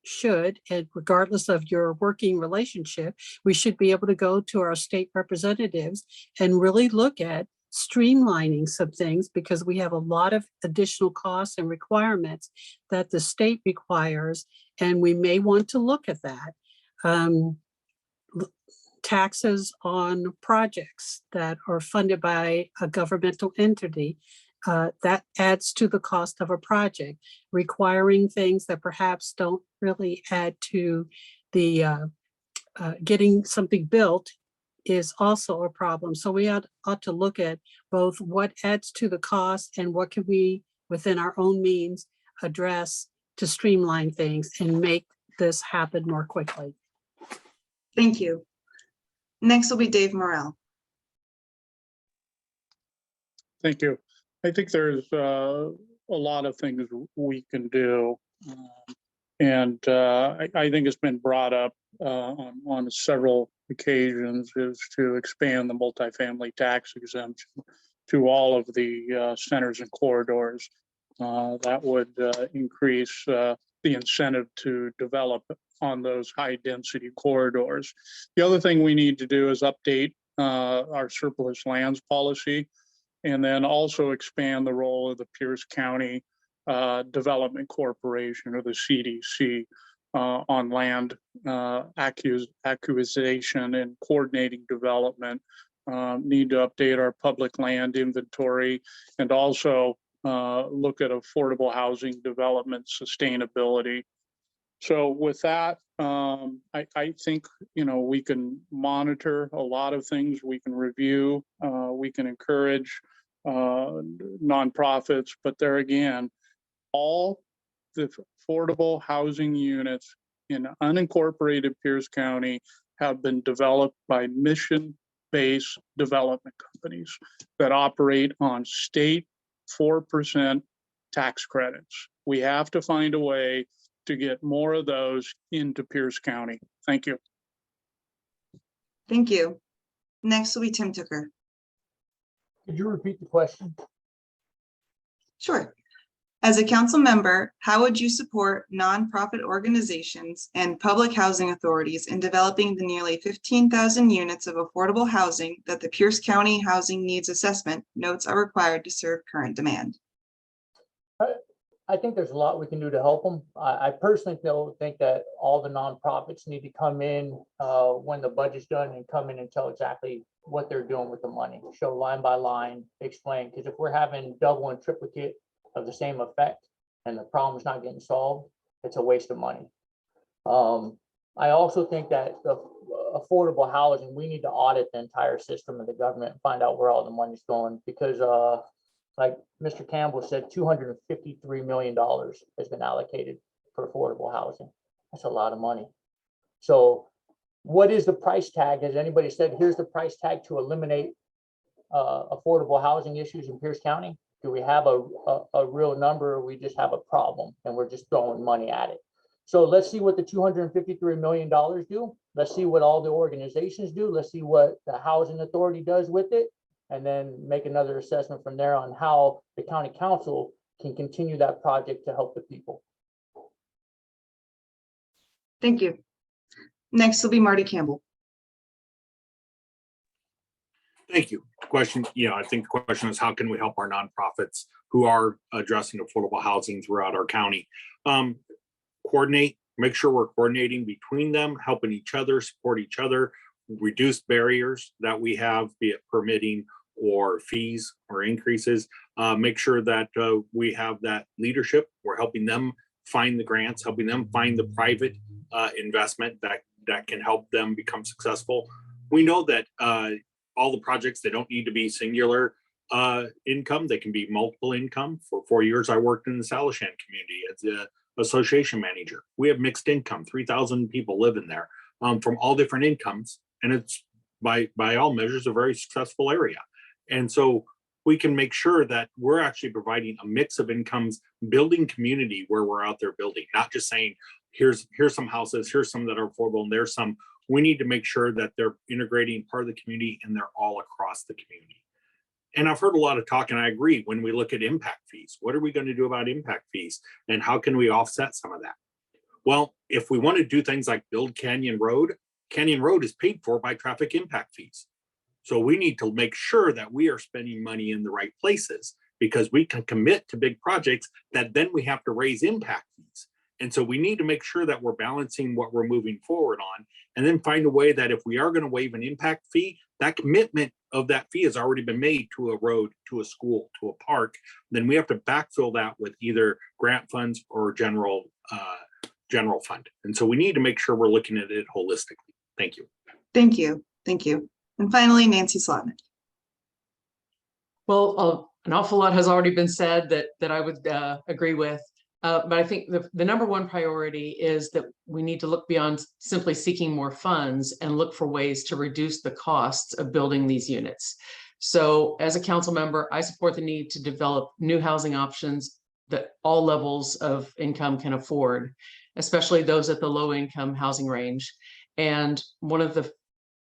should, and regardless of your working relationship, we should be able to go to our state representatives and really look at streamlining some things because we have a lot of additional costs and requirements that the state requires, and we may want to look at that. Taxes on projects that are funded by a governmental entity, that adds to the cost of a project. Requiring things that perhaps don't really add to the getting something built is also a problem. So we ought to look at both what adds to the cost and what can we, within our own means, address to streamline things and make this happen more quickly. Thank you. Next will be Dave Morrell. Thank you. I think there's a lot of things we can do. And I think it's been brought up on several occasions is to expand the multifamily tax exemption to all of the centers and corridors. That would increase the incentive to develop on those high density corridors. The other thing we need to do is update our surplus lands policy and then also expand the role of the Pierce County Development Corporation, or the CDC, on land acquisition and coordinating development. Need to update our public land inventory and also look at affordable housing development sustainability. So with that, I think, we can monitor a lot of things. We can review, we can encourage nonprofits, but there again, all the affordable housing units in unincorporated Pierce County have been developed by mission-based development companies that operate on state 4% tax credits. We have to find a way to get more of those into Pierce County. Thank you. Thank you. Next will be Tim Tucker. Could you repeat the question? Sure. As a council member, how would you support nonprofit organizations and public housing authorities in developing the nearly 15,000 units of affordable housing that the Pierce County Housing Needs Assessment notes are required to serve current demand? I think there's a lot we can do to help them. I personally think that all the nonprofits need to come in when the budget's done and come in and tell exactly what they're doing with the money. Show line by line, explain, because if we're having double and triplicate of the same effect and the problem's not getting solved, it's a waste of money. I also think that the affordable housing, we need to audit the entire system of the government and find out where all the money's going, because like Mr. Campbell said, $253 million has been allocated for affordable housing. That's a lot of money. So what is the price tag? Has anybody said, here's the price tag to eliminate affordable housing issues in Pierce County? Do we have a real number, or we just have a problem and we're just throwing money at it? So let's see what the $253 million do. Let's see what all the organizations do. Let's see what the housing authority does with it, and then make another assessment from there on how the county council can continue that project to help the people. Thank you. Next will be Marty Campbell. Thank you. Question, I think the question is, how can we help our nonprofits who are addressing affordable housing throughout our county? Coordinate, make sure we're coordinating between them, helping each other, support each other, reduce barriers that we have, be it permitting or fees or increases. Make sure that we have that leadership. We're helping them find the grants, helping them find the private investment that can help them become successful. We know that all the projects, they don't need to be singular income. They can be multiple income. For 4 years, I worked in the Salishan community as an association manager. We have mixed income, 3,000 people live in there from all different incomes. And it's by all measures, a very successful area. And so we can make sure that we're actually providing a mix of incomes, building community where we're out there building, not just saying, here's some houses, here's some that are affordable, and there's some. We need to make sure that they're integrating part of the community and they're all across the community. And I've heard a lot of talk, and I agree, when we look at impact fees, what are we going to do about impact fees? And how can we offset some of that? Well, if we want to do things like build Canyon Road is paid for by traffic impact fees. So we need to make sure that we are spending money in the right places, because we can commit to big projects that then we have to raise impact fees. And so we need to make sure that we're balancing what we're moving forward on, and then find a way that if we are going to waive an impact fee, that commitment of that fee has already been made to a road, to a school, to a park. Then we have to backfill that with either grant funds or general fund. And so we need to make sure we're looking at it holistically. Thank you. Thank you. Thank you. And finally, Nancy Slotnick. Well, an awful lot has already been said that I would agree with. But I think the number one priority is that we need to look beyond simply seeking more funds and look for ways to reduce the costs of building these units. So as a council member, I support the need to develop new housing options that all levels of income can afford, especially those at the low income housing range. And one of the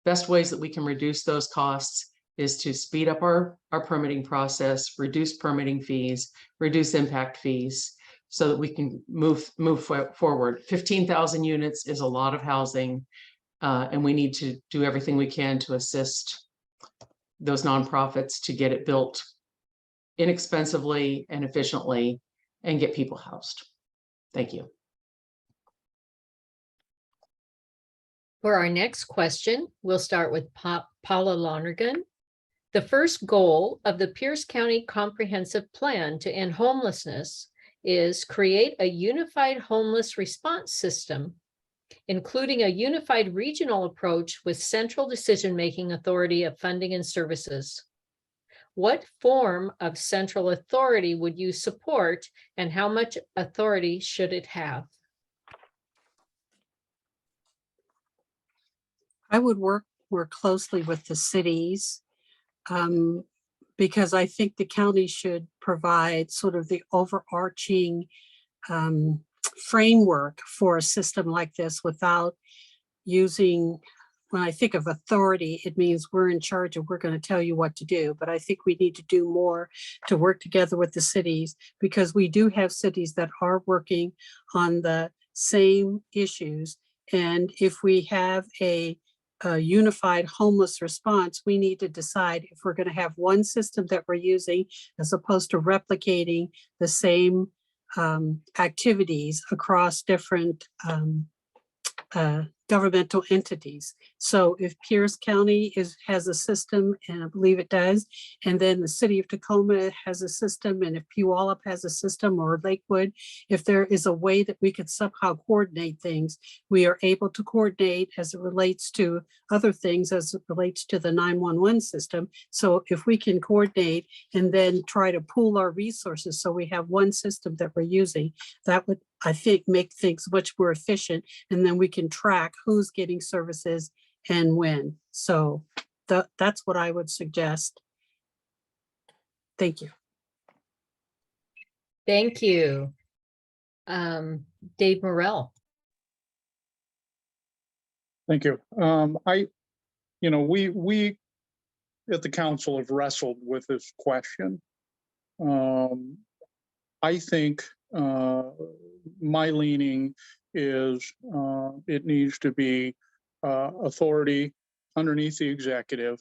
best ways that we can reduce those costs is to speed up our permitting process, reduce permitting fees, reduce impact fees, so that we can move forward. 15,000 units is a lot of housing, and we need to do everything we can to assist those nonprofits to get it built inexpensively and efficiently, and get people housed. Thank you. For our next question, we'll start with Paula Lonergan. The first goal of the Pierce County Comprehensive Plan to End Homelessness is create a unified homeless response system, including a unified regional approach with central decision-making authority of funding and services. What form of central authority would you support, and how much authority should it have? I would work more closely with the cities because I think the county should provide sort of the overarching framework for a system like this without using, when I think of authority, it means we're in charge and we're going to tell you what to do. But I think we need to do more to work together with the cities, because we do have cities that are working on the same issues. And if we have a unified homeless response, we need to decide if we're going to have one system that we're using as opposed to replicating the same activities across different governmental entities. So if Pierce County has a system, and I believe it does, and then the city of Tacoma has a system, and if Puyallup has a system, or Lakewood, if there is a way that we could somehow coordinate things, we are able to coordinate as it relates to other things, as it relates to the 911 system. So if we can coordinate and then try to pool our resources so we have one system that we're using, that would, I think, make things much more efficient, and then we can track who's getting services and when. So that's what I would suggest. Thank you. Thank you. Dave Morrell. Thank you. We at the council have wrestled with this question. I think my leaning is it needs to be authority underneath the executive.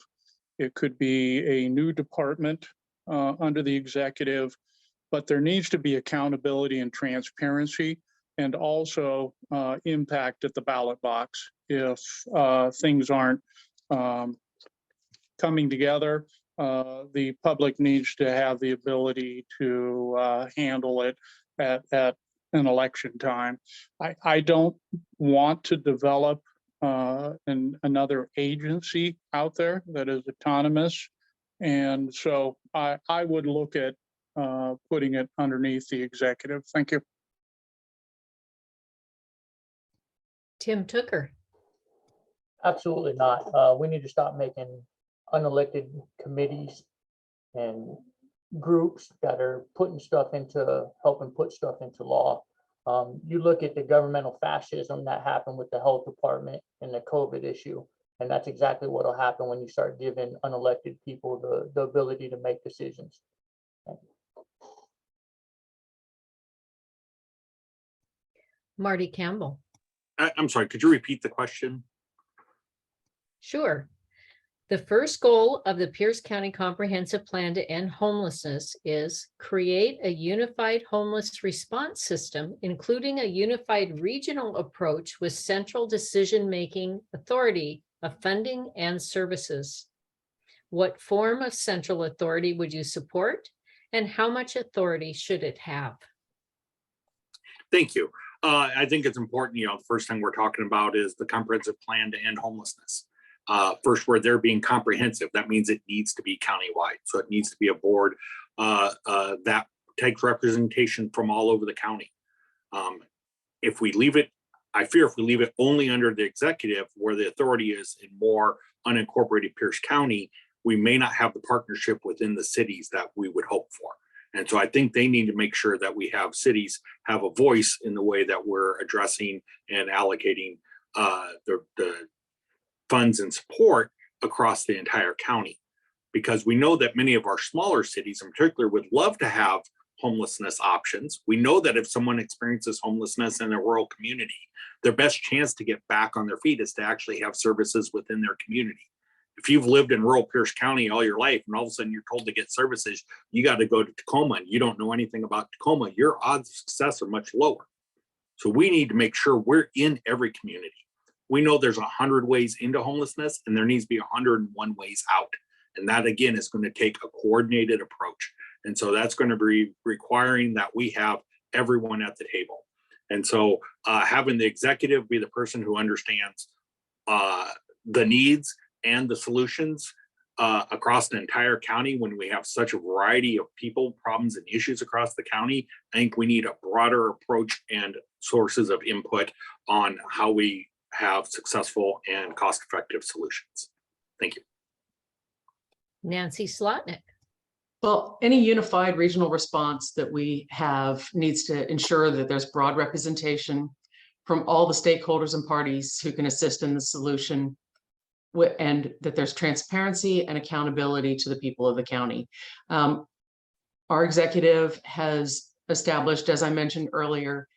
It could be a new department under the executive, but there needs to be accountability and transparency, and also impact at the ballot box if things aren't coming together. The public needs to have the ability to handle it at an election time. I don't want to develop another agency out there that is autonomous. And so I would look at putting it underneath the executive. Thank you. Tim Tooker. Absolutely not. We need to stop making unelected committees and groups that are putting stuff into, helping put stuff into law. You look at the governmental fascism that happened with the health department and the COVID issue, and that's exactly what will happen when you start giving unelected people the ability to make decisions. Marty Campbell. I'm sorry, could you repeat the question? Sure. The first goal of the Pierce County Comprehensive Plan to End Homelessness is create a unified homeless response system, including a unified regional approach with central decision-making authority of funding and services. What form of central authority would you support, and how much authority should it have? Thank you. I think it's important, the first thing we're talking about is the comprehensive plan to end homelessness. First word there being comprehensive, that means it needs to be countywide. So it needs to be a board that takes representation from all over the county. If we leave it, I fear if we leave it only under the executive, where the authority is in more unincorporated Pierce County, we may not have the partnership within the cities that we would hope for. And so I think they need to make sure that we have cities have a voice in the way that we're addressing and allocating the funds and support across the entire county. Because we know that many of our smaller cities in particular would love to have homelessness options. We know that if someone experiences homelessness in a rural community, their best chance to get back on their feet is to actually have services within their community. If you've lived in rural Pierce County all your life and all of a sudden you're told to get services, you got to go to Tacoma and you don't know anything about Tacoma, your odds of success are much lower. So we need to make sure we're in every community. We know there's 100 ways into homelessness and there needs to be 101 ways out. And that again is going to take a coordinated approach. And so that's going to be requiring that we have everyone at the table. And so having the executive be the person who understands the needs and the solutions across the entire county when we have such a variety of people, problems, and issues across the county, I think we need a broader approach and sources of input on how we have successful and cost-effective solutions. Thank you. Nancy Slotnick. Well, any unified regional response that we have needs to ensure that there's broad representation from all the stakeholders and parties who can assist in the solution, and that there's transparency and accountability to the people of the county. Our executive has established, as I mentioned earlier,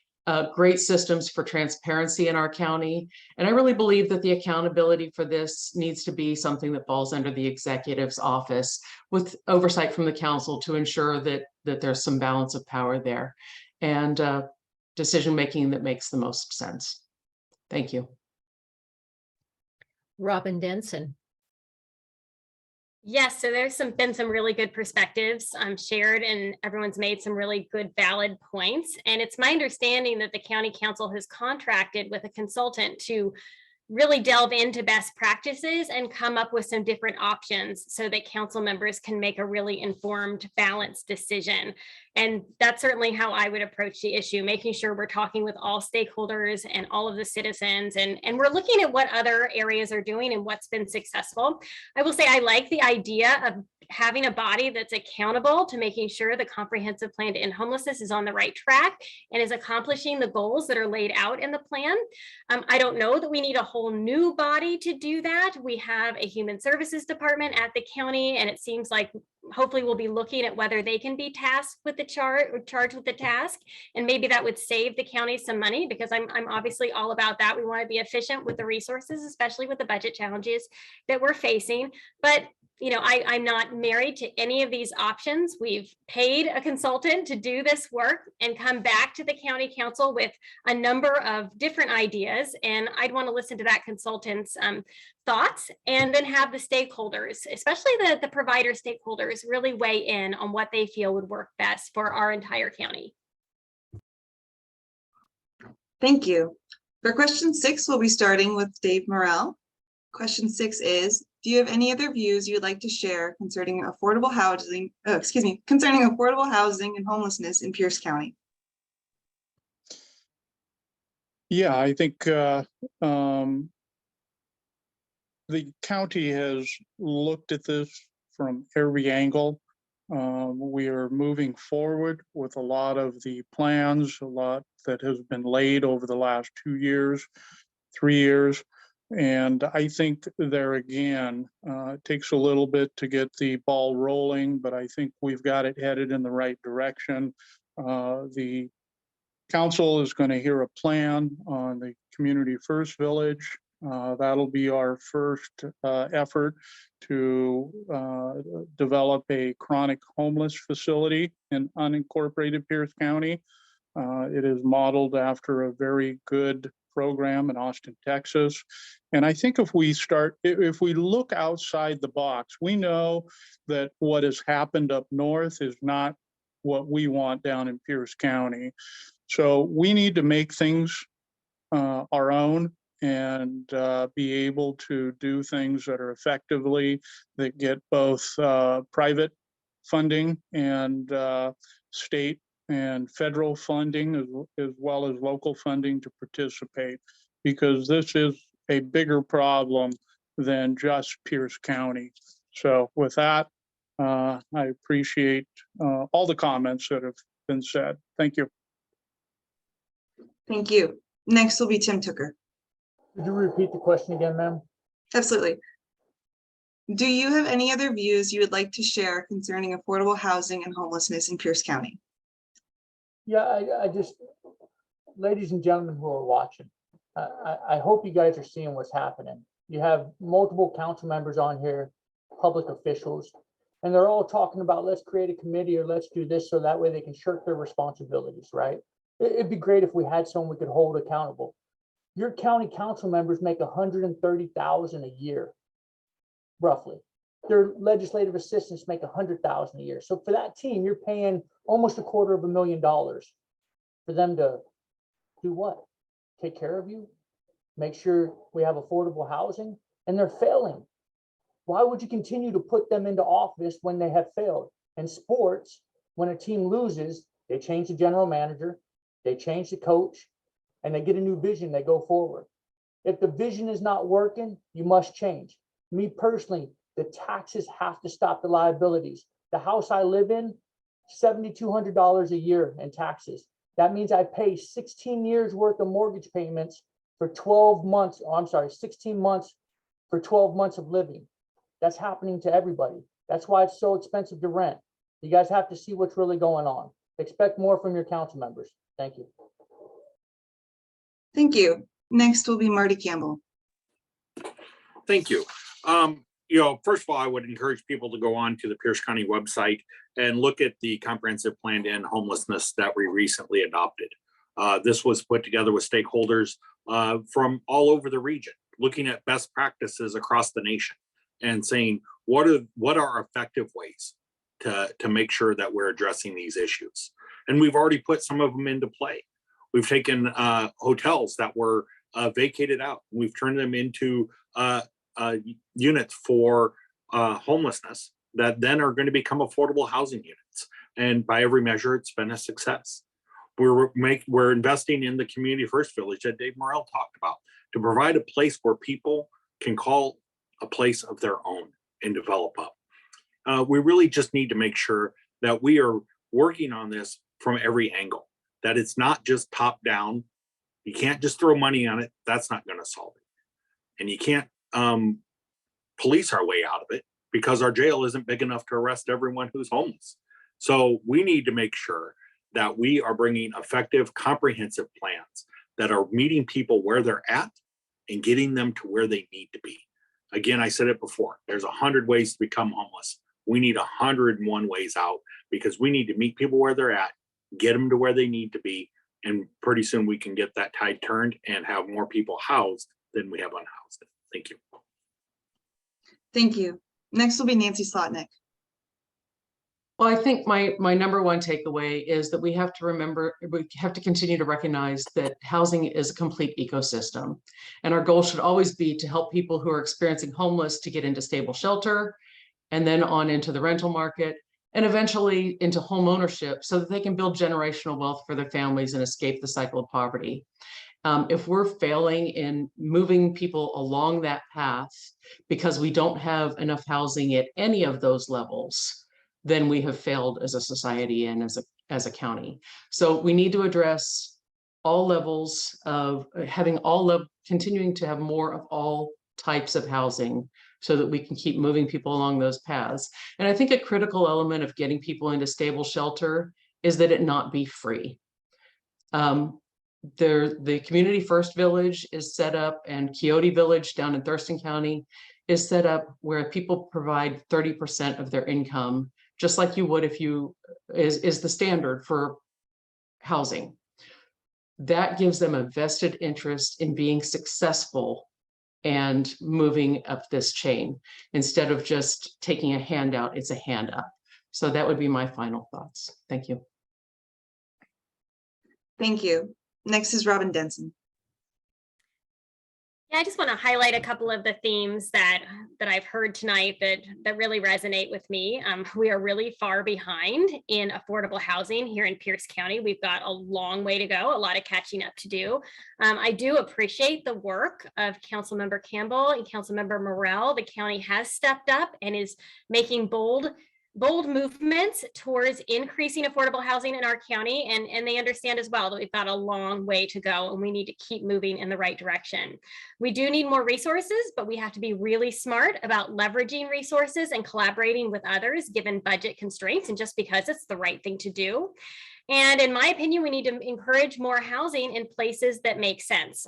great systems for transparency in our county. And I really believe that the accountability for this needs to be something that falls under the executive's office with oversight from the council to ensure that there's some balance of power there and decision-making that makes the most sense. Thank you. Robin Denson. Yes, so there's been some really good perspectives shared, and everyone's made some really good, valid points. And it's my understanding that the county council has contracted with a consultant to really delve into best practices and come up with some different options so that council members can make a really informed, balanced decision. And that's certainly how I would approach the issue, making sure we're talking with all stakeholders and all of the citizens, and we're looking at what other areas are doing and what's been successful. I will say I like the idea of having a body that's accountable to making sure the comprehensive plan to end homelessness is on the right track and is accomplishing the goals that are laid out in the plan. I don't know that we need a whole new body to do that. We have a human services department at the county, and it seems like hopefully we'll be looking at whether they can be tasked with the charged with the task, and maybe that would save the county some money, because I'm obviously all about that. We want to be efficient with the resources, especially with the budget challenges that we're facing. But you know, I'm not married to any of these options. We've paid a consultant to do this work and come back to the county council with a number of different ideas. And I'd want to listen to that consultant's thoughts, and then have the stakeholders, especially the provider stakeholders, really weigh in on what they feel would work best for our entire county. Thank you. For question 6, we'll be starting with Dave Morrell. Question 6 is, do you have any other views you would like to share concerning affordable housing, concerning affordable housing and homelessness in Pierce County? Yeah, I think the county has looked at this from every angle. We are moving forward with a lot of the plans, a lot that has been laid over the last 2 years, 3 years. And I think there again, it takes a little bit to get the ball rolling, but I think we've got it headed in the right direction. The council is going to hear a plan on the Community First Village. That'll be our first effort to develop a chronic homeless facility in unincorporated Pierce County. It is modeled after a very good program in Austin, Texas. And I think if we look outside the box, we know that what has happened up north is not what we want down in Pierce County. So we need to make things our own and be able to do things that are effectively, that get both private funding and state and federal funding as well as local funding to participate, because this is a bigger problem than just Pierce County. So with that, I appreciate all the comments that have been said. Thank you. Thank you. Next will be Tim Tooker. Could you repeat the question again, ma'am? Absolutely. Do you have any other views you would like to share concerning affordable housing and homelessness in Pierce County? Yeah, I just, ladies and gentlemen who are watching, I hope you guys are seeing what's happening. You have multiple council members on here, public officials, and they're all talking about, let's create a committee or let's do this so that way they can shirk their responsibilities, right? It'd be great if we had someone we could hold accountable. Your county council members make $130,000 a year, roughly. Their legislative assistants make $100,000 a year. So for that team, you're paying almost $250,000 for them to do what? Take care of you, make sure we have affordable housing, and they're failing. Why would you continue to put them into office when they have failed? In sports, when a team loses, they change the general manager, they change the coach, and they get a new vision, they go forward. If the vision is not working, you must change. Me personally, the taxes have to stop the liabilities. The house I live in, $7,200 a year in taxes. That means I pay 16 years worth of mortgage payments for 12 months. Oh, I'm sorry, 16 months for 12 months of living. That's happening to everybody. That's why it's so expensive to rent. You guys have to see what's really going on. Expect more from your council members. Thank you. Thank you. Next will be Marty Campbell. Thank you. First of all, I would encourage people to go on to the Pierce County website and look at the comprehensive plan to end homelessness that we recently adopted. This was put together with stakeholders from all over the region, looking at best practices across the nation and saying, what are effective ways to make sure that we're addressing these issues? And we've already put some of them into play. We've taken hotels that were vacated out. We've turned them into units for homelessness that then are going to become affordable housing units. And by every measure, it's been a success. We're investing in the community first village that Dave Morrell talked about to provide a place where people can call a place of their own and develop up. We really just need to make sure that we are working on this from every angle, that it's not just top down. You can't just throw money on it. That's not going to solve it. And you can't police our way out of it because our jail isn't big enough to arrest everyone who's homeless. So we need to make sure that we are bringing effective, comprehensive plans that are meeting people where they're at and getting them to where they need to be. Again, I said it before, there's 100 ways to become homeless. We need 101 ways out because we need to meet people where they're at, get them to where they need to be, and pretty soon we can get that tide turned and have more people housed than we have unhoused. Thank you. Thank you. Next will be Nancy Slotnick. Well, I think my number one takeaway is that we have to continue to recognize that housing is a complete ecosystem. And our goal should always be to help people who are experiencing homeless to get into stable shelter and then on into the rental market and eventually into home ownership so that they can build generational wealth for their families and escape the cycle of poverty. If we're failing in moving people along that path because we don't have enough housing at any of those levels, then we have failed as a society and as a county. So we need to address all levels of continuing to have more of all types of housing so that we can keep moving people along those paths. And I think a critical element of getting people into stable shelter is that it not be free. The Community First Village is set up, and Quixote Village down in Thurston County is set up where people provide 30% of their income, just like you would if you is the standard for housing. That gives them a vested interest in being successful and moving up this chain. Instead of just taking a handout, it's a hand up. So that would be my final thoughts. Thank you. Thank you. Next is Robin Denson. Yeah, I just want to highlight a couple of the themes that I've heard tonight that really resonate with me. We are really far behind in affordable housing here in Pierce County. We've got a long way to go, a lot of catching up to do. I do appreciate the work of Councilmember Campbell and Councilmember Morrell. The county has stepped up and is making bold movements towards increasing affordable housing in our county, and they understand as well that we've got a long way to go and we need to keep moving in the right direction. We do need more resources, but we have to be really smart about leveraging resources and collaborating with others given budget constraints and just because it's the right thing to do. And in my opinion, we need to encourage more housing in places that make sense.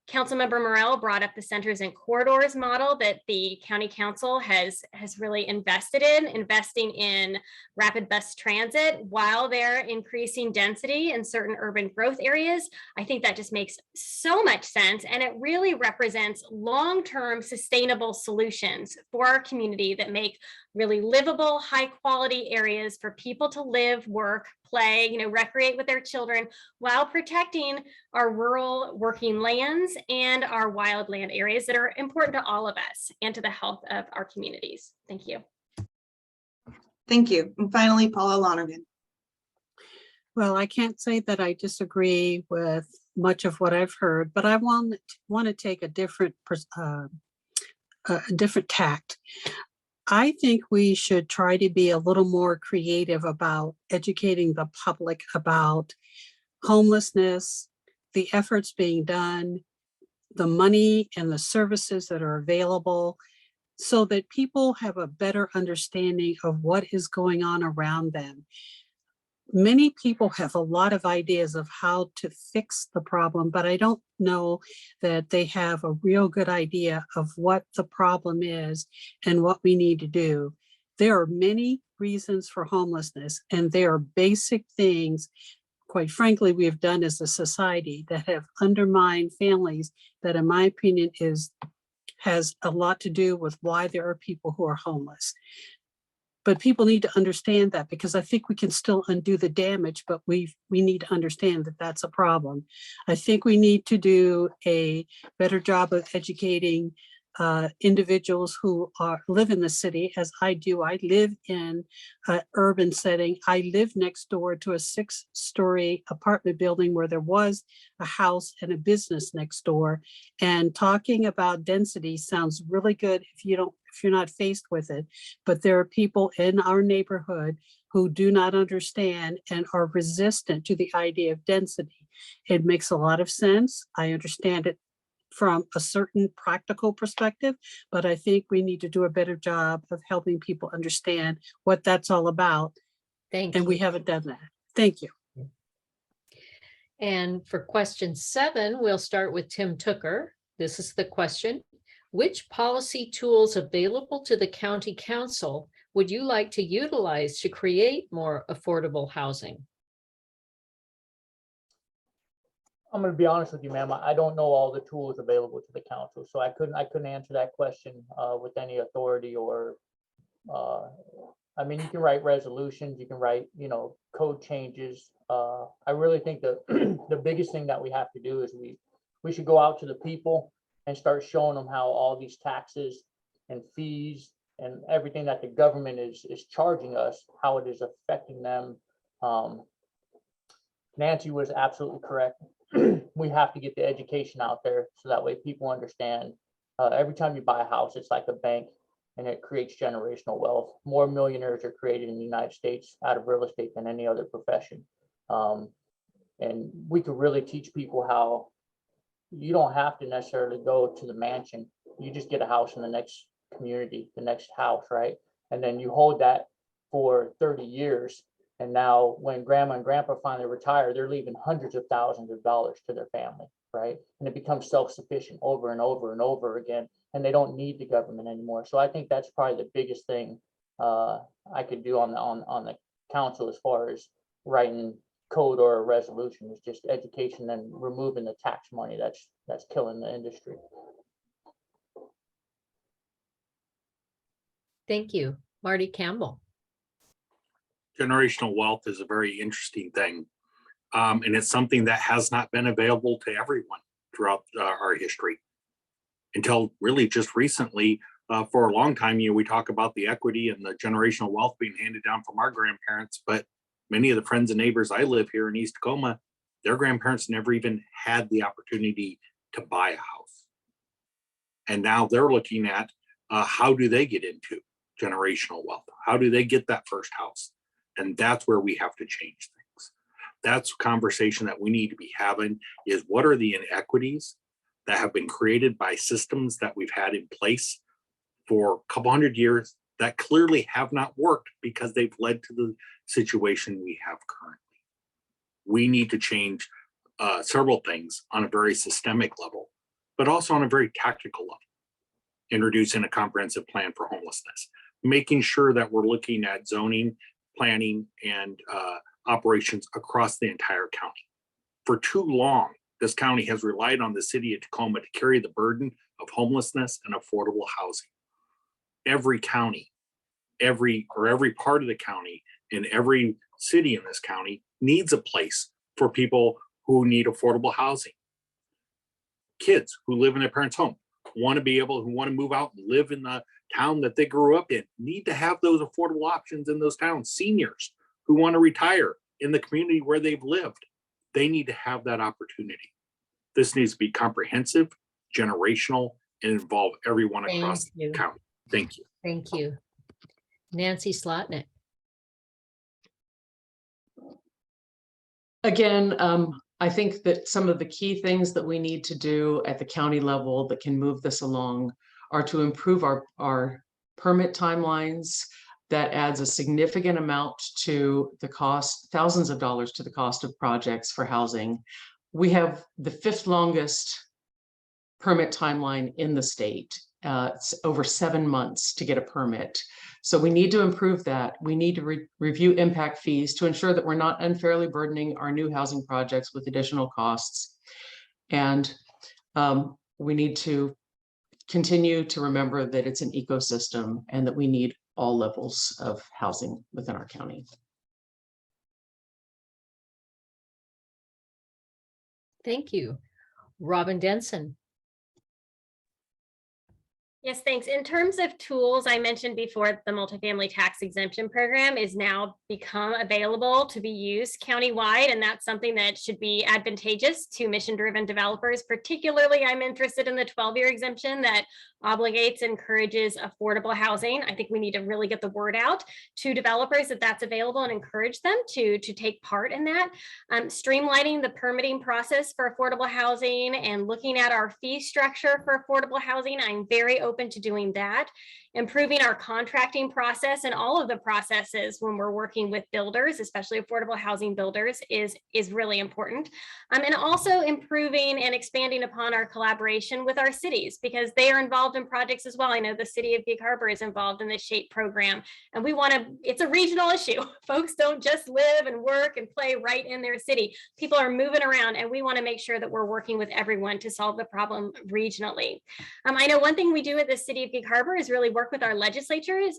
Councilmember Morell brought up the centers and corridors model that the county council has really invested in, investing in rapid bus transit while they're increasing density in certain urban growth areas. I think that just makes so much sense, and it really represents long-term sustainable solutions for our community that make really livable, high quality areas for people to live, work, play, recreate with their children while protecting our rural working lands and our wildland areas that are important to all of us and to the health of our communities. Thank you. Thank you. And finally, Paula Lonergan. Well, I can't say that I disagree with much of what I've heard, but I want to take a different tact. I think we should try to be a little more creative about educating the public about homelessness, the efforts being done, the money and the services that are available, so that people have a better understanding of what is going on around them. Many people have a lot of ideas of how to fix the problem, but I don't know that they have a real good idea of what the problem is and what we need to do. There are many reasons for homelessness, and there are basic things, quite frankly, we have done as a society that have undermined families that, in my opinion, has a lot to do with why there are people who are homeless. But people need to understand that, because I think we can still undo the damage, but we need to understand that that's a problem. I think we need to do a better job of educating individuals who live in the city, as I do. I live in an urban setting. I live next door to a 6-story apartment building where there was a house and a business next door. And talking about density sounds really good if you're not faced with it. But there are people in our neighborhood who do not understand and are resistant to the idea of density. It makes a lot of sense. I understand it from a certain practical perspective, but I think we need to do a better job of helping people understand what that's all about. Thank you. And we haven't done that. Thank you. And for question 7, we'll start with Tim Tooker. This is the question: which policy tools available to the county council would you like to utilize to create more affordable housing? I'm going to be honest with you, ma'am. I don't know all the tools available to the council, so I couldn't answer that question with any authority or. I mean, you can write resolutions, you can write, code changes. I really think that the biggest thing that we have to do is we should go out to the people and start showing them how all these taxes and fees and everything that the government is charging us, how it is affecting them. Nancy was absolutely correct. We have to get the education out there so that way people understand. Every time you buy a house, it's like a bank, and it creates generational wealth. More millionaires are created in the United States out of real estate than any other profession. And we could really teach people how you don't have to necessarily go to the mansion. You just get a house in the next community, the next house, right? And then you hold that for 30 years. And now when grandma and grandpa finally retire, they're leaving hundreds of thousands of dollars to their family, right? And it becomes self-sufficient over and over and over again, and they don't need the government anymore. So I think that's probably the biggest thing I could do on the council as far as writing code or a resolution, is just education and removing the tax money that's killing the industry. Thank you. Marty Campbell. Generational wealth is a very interesting thing. And it's something that has not been available to everyone throughout our history until really just recently. For a long time, we talk about the equity and the generational wealth being handed down from our grandparents, but many of the friends and neighbors I live here in East Tacoma, their grandparents never even had the opportunity to buy a house. And now they're looking at how do they get into generational wealth? How do they get that first house? And that's where we have to change things. That's a conversation that we need to be having, is what are the inequities that have been created by systems that we've had in place for a couple hundred years that clearly have not worked because they've led to the situation we have currently. We need to change several things on a very systemic level but also on a very tactical level, introducing a comprehensive plan for homelessness, making sure that we're looking at zoning, planning, and operations across the entire county. For too long, this county has relied on the city of Tacoma to carry the burden of homelessness and affordable housing. Every county, every part of the county, and every city in this county needs a place for people who need affordable housing. Kids who live in their parents' home who want to move out and live in the town that they grew up in, need to have those affordable options in those towns. Seniors who want to retire in the community where they've lived, they need to have that opportunity. This needs to be comprehensive, generational, and involve everyone across the county. Thank you. Thank you. Nancy Slotnick. Again, I think that some of the key things that we need to do at the county level that can move this along are to improve our permit timelines. That adds a significant amount to the cost, thousands of dollars to the cost of projects for housing. We have the 5th longest permit timeline in the state. It's over 7 months to get a permit. So we need to improve that. We need to review impact fees to ensure that we're not unfairly burdening our new housing projects with additional costs. And we need to continue to remember that it's an ecosystem and that we need all levels of housing within our county. Thank you. Robin Denson. Yes, thanks. In terms of tools, I mentioned before the multifamily tax exemption program is now become available to be used countywide, and that's something that should be advantageous to mission-driven developers. Particularly, I'm interested in the 12-year exemption that obligates, encourages affordable housing. I think we need to really get the word out to developers that that's available and encourage them to take part in that. Streamlining the permitting process for affordable housing and looking at our fee structure for affordable housing. I'm very open to doing that. Improving our contracting process and all of the processes when we're working with builders, especially affordable housing builders, is really important. And also improving and expanding upon our collaboration with our cities, because they are involved in projects as well. I know the city of Gig Harbor is involved in the SHAPE program, and we want to, it's a regional issue. Folks don't just live and work and play right in their city. People are moving around, and we want to make sure that we're working with everyone to solve the problem regionally. I know one thing we do at the city of Gig Harbor is really work with our legislators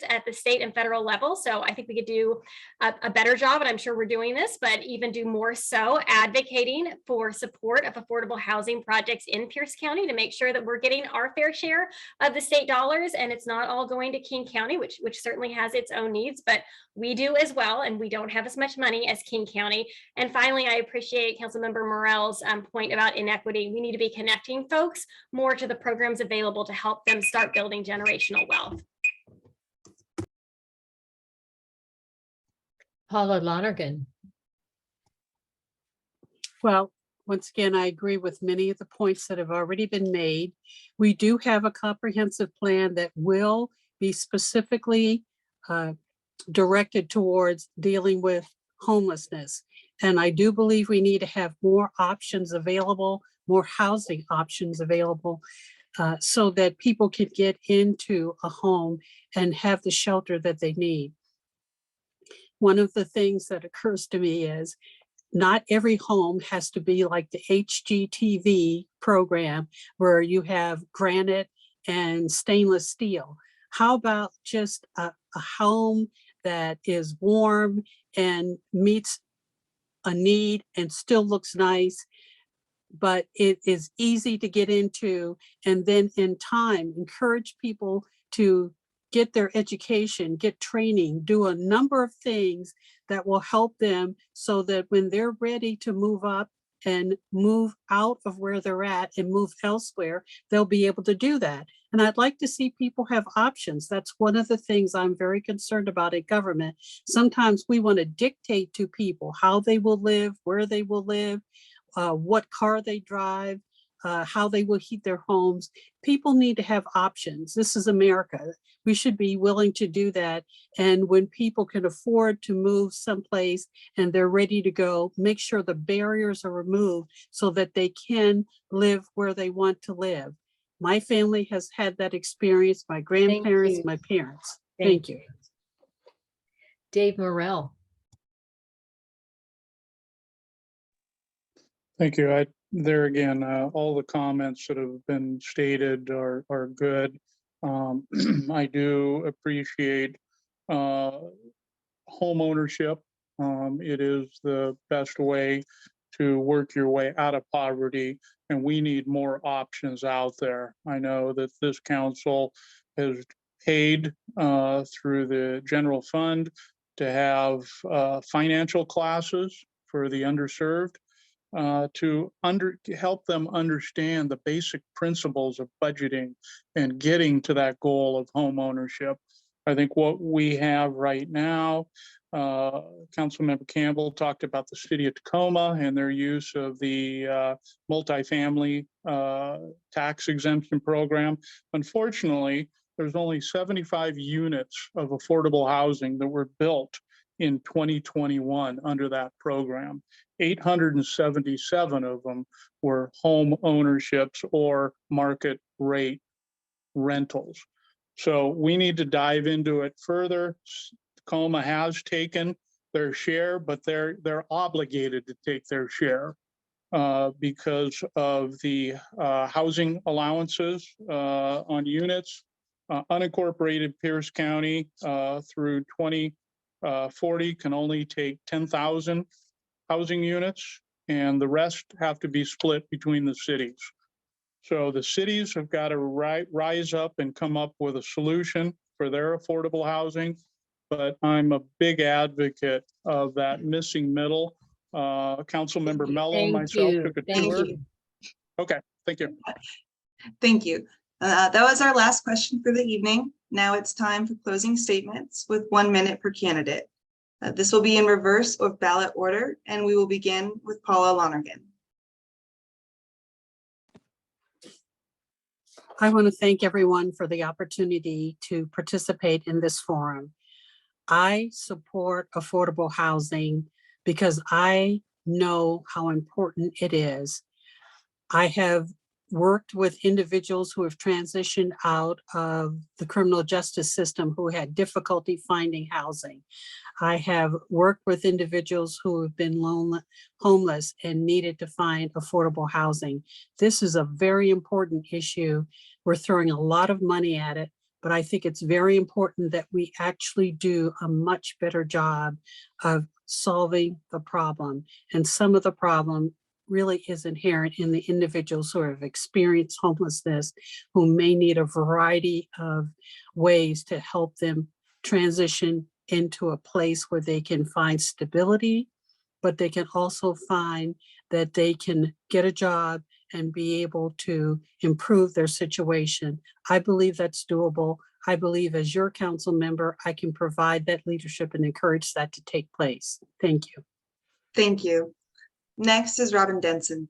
at the state and federal level. So I think we could do a better job, and I'm sure we're doing this, but even do more so advocating for support of affordable housing projects in Pierce County to make sure that we're getting our fair share of the state dollars, and it's not all going to King County, which certainly has its own needs, but we do as well, and we don't have as much money as King County. And finally, I appreciate Councilmember Morell's point about inequity. We need to be connecting folks more to the programs available to help them start building generational wealth. Paula Lonergan. Well, once again, I agree with many of the points that have already been made. We do have a comprehensive plan that will be specifically directed towards dealing with homelessness. And I do believe we need to have more options available, more housing options available, so that people can get into a home and have the shelter that they need. One of the things that occurs to me is not every home has to be like the HGTV program where you have granite and stainless steel. How about just a home that is warm and meets a need and still looks nice, but it is easy to get into, and then in time encourage people to get their education, get training, do a number of things that will help them so that when they're ready to move up and move out of where they're at and move elsewhere, they'll be able to do that. And I'd like to see people have options. That's one of the things I'm very concerned about in government. Sometimes we want to dictate to people how they will live, where they will live, what car they drive. how they will heat their homes. People need to have options. This is America. We should be willing to do that. And when people can afford to move someplace and they're ready to go, make sure the barriers are removed so that they can live where they want to live. My family has had that experience, my grandparents, you. my parents. Thank you. Dave Morrell. Thank you. There again, all the comments that have been stated are good. I do appreciate home ownership. It is the best way to work your way out of poverty, and we need more options out there. I know that this council has paid through the general fund to have financial classes for the underserved. To help them understand the basic principles of budgeting and getting to that goal of home ownership. I think what we have right now, Councilmember Campbell talked about the city of Tacoma and their use of the multifamily tax exemption program. Unfortunately, there's only 75 units of affordable housing that were built in 2021 under that program. 877 of them were home ownerships or market rate rentals. So we need to dive into it further. Tacoma has taken their share, but they're obligated to take their share because of the housing allowances on units. Unincorporated Pierce County through 2040 can only take 10,000 housing units, and the rest have to be split between the cities. So the cities have got to rise up and come up with a solution for their affordable housing. But I'm a big advocate of that missing middle. Councilmember Mello, myself took a tour. Okay, thank you. Thank you. That was our last question for the evening. Now it's time for closing statements with 1 minute per candidate. This will be in reverse of ballot order, and we will begin with Paula Lonergan. I want to thank everyone for the opportunity to participate in this forum. I support affordable housing because I know how important it is. I have worked with individuals who have transitioned out of the criminal justice system who had difficulty finding housing. I have worked with individuals who have been homeless and needed to find affordable housing. This is a very important issue. We're throwing a lot of money at it, but I think it's very important that we actually do a much better job of solving the problem. And some of the problem really is inherent in the individuals who have experienced homelessness, who may need a variety of ways to help them transition into a place where they can find stability, but they can also find that they can get a job and be able to improve their situation. I believe that's doable. I believe as your council member, I can provide that leadership and encourage that to take place. Thank you. Thank you. Next is Robin Denson.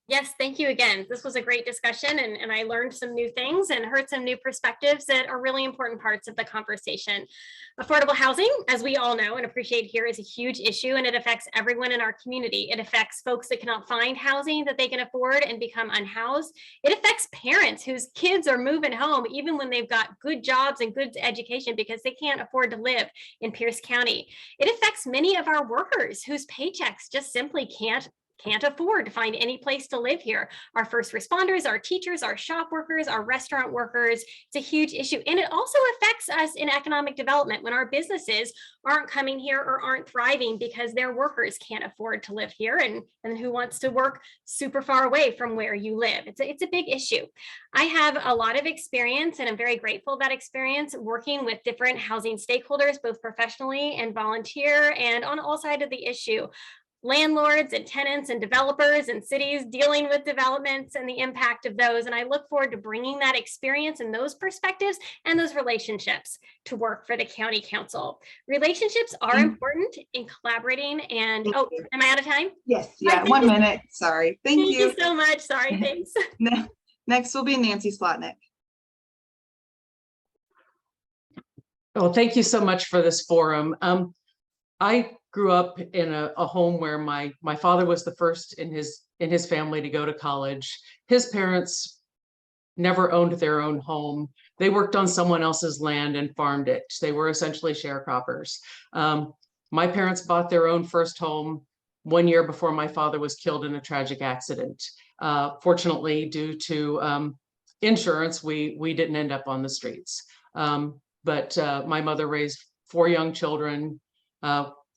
Yes, thank you again. This was a great discussion, and I learned some new things and heard some new perspectives that are really important parts of the conversation. Affordable housing, as we all know and appreciate here, is a huge issue, and it affects everyone in our community. It affects folks that cannot find housing that they can afford and become unhoused. It affects parents whose kids are moving home even when they've got good jobs and good education because they can't afford to live in Pierce County. It affects many of our workers whose paychecks just simply can't afford to find any place to live here. Our first responders, our teachers, our shop workers, our restaurant workers. It's a huge issue. And it also affects us in economic development when our businesses aren't coming here or aren't thriving because their workers can't afford to live here, and who wants to work super far away from where you live. It's a big issue. I have a lot of experience, and I'm very grateful for that experience working with different housing stakeholders, both professionally and volunteer, and on all sides of the issue. landlords and tenants and developers and cities dealing with developments and the impact of those. And I look forward to bringing that experience and those perspectives and those relationships to work for the county council. Relationships are important in collaborating and, Thank oh, you. am I out of time? Yes, yeah, 1 minute. Sorry. Thank Thank you. you so much. Sorry, thanks. Next will be Nancy Slotnick. Well, thank you so much for this forum. I grew up in a home where my father was the first in his family to go to college. His parents never owned their own home. They worked on someone else's land and farmed it. They were essentially sharecroppers. My parents bought their own first home 1 year before my father was killed in a tragic accident. Fortunately, due to insurance, we didn't end up on the streets. But my mother raised 4 young children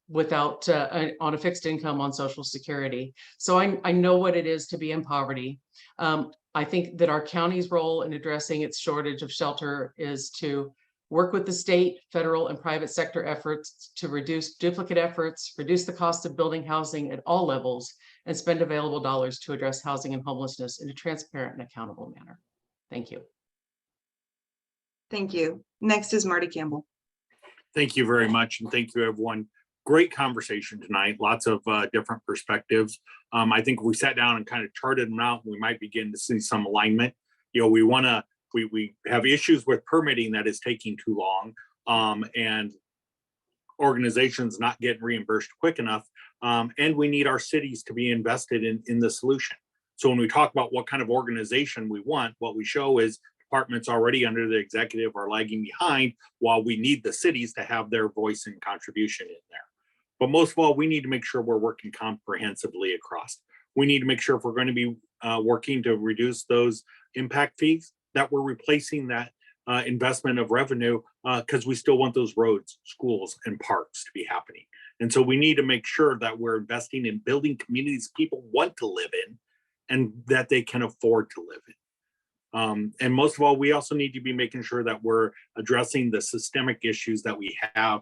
without on a fixed income on Social Security. So I know what it is to be in poverty. I think that our county's role in addressing its shortage of shelter is to work with the state, federal, and private sector efforts to reduce duplicate efforts, reduce the cost of building housing at all levels, and spend available dollars to address housing and homelessness in a transparent and accountable manner. Thank you. Thank you. Next is Marty Campbell. Thank you very much, and thank you, everyone. Great conversation tonight. Lots of different perspectives. I think if we sat down and kind of charted them out, we might begin to see some alignment. You know, we have issues with permitting that is taking too long, and organizations not getting reimbursed quick enough, and we need our cities to be invested in the solution. So when we talk about what kind of organization we want, what we show is departments already under the executive are lagging behind, while we need the cities to have their voice and contribution in there. But most of all, we need to make sure we're working comprehensively across. We need to make sure if we're going to be working to reduce those impact fees, that we're replacing that investment of revenue, because we still want those roads, schools, and parks to be happening. And so we need to make sure that we're investing in building communities people want to live in and that they can afford to live in. And most of all, we also need to be making sure that we're addressing the systemic issues that we have,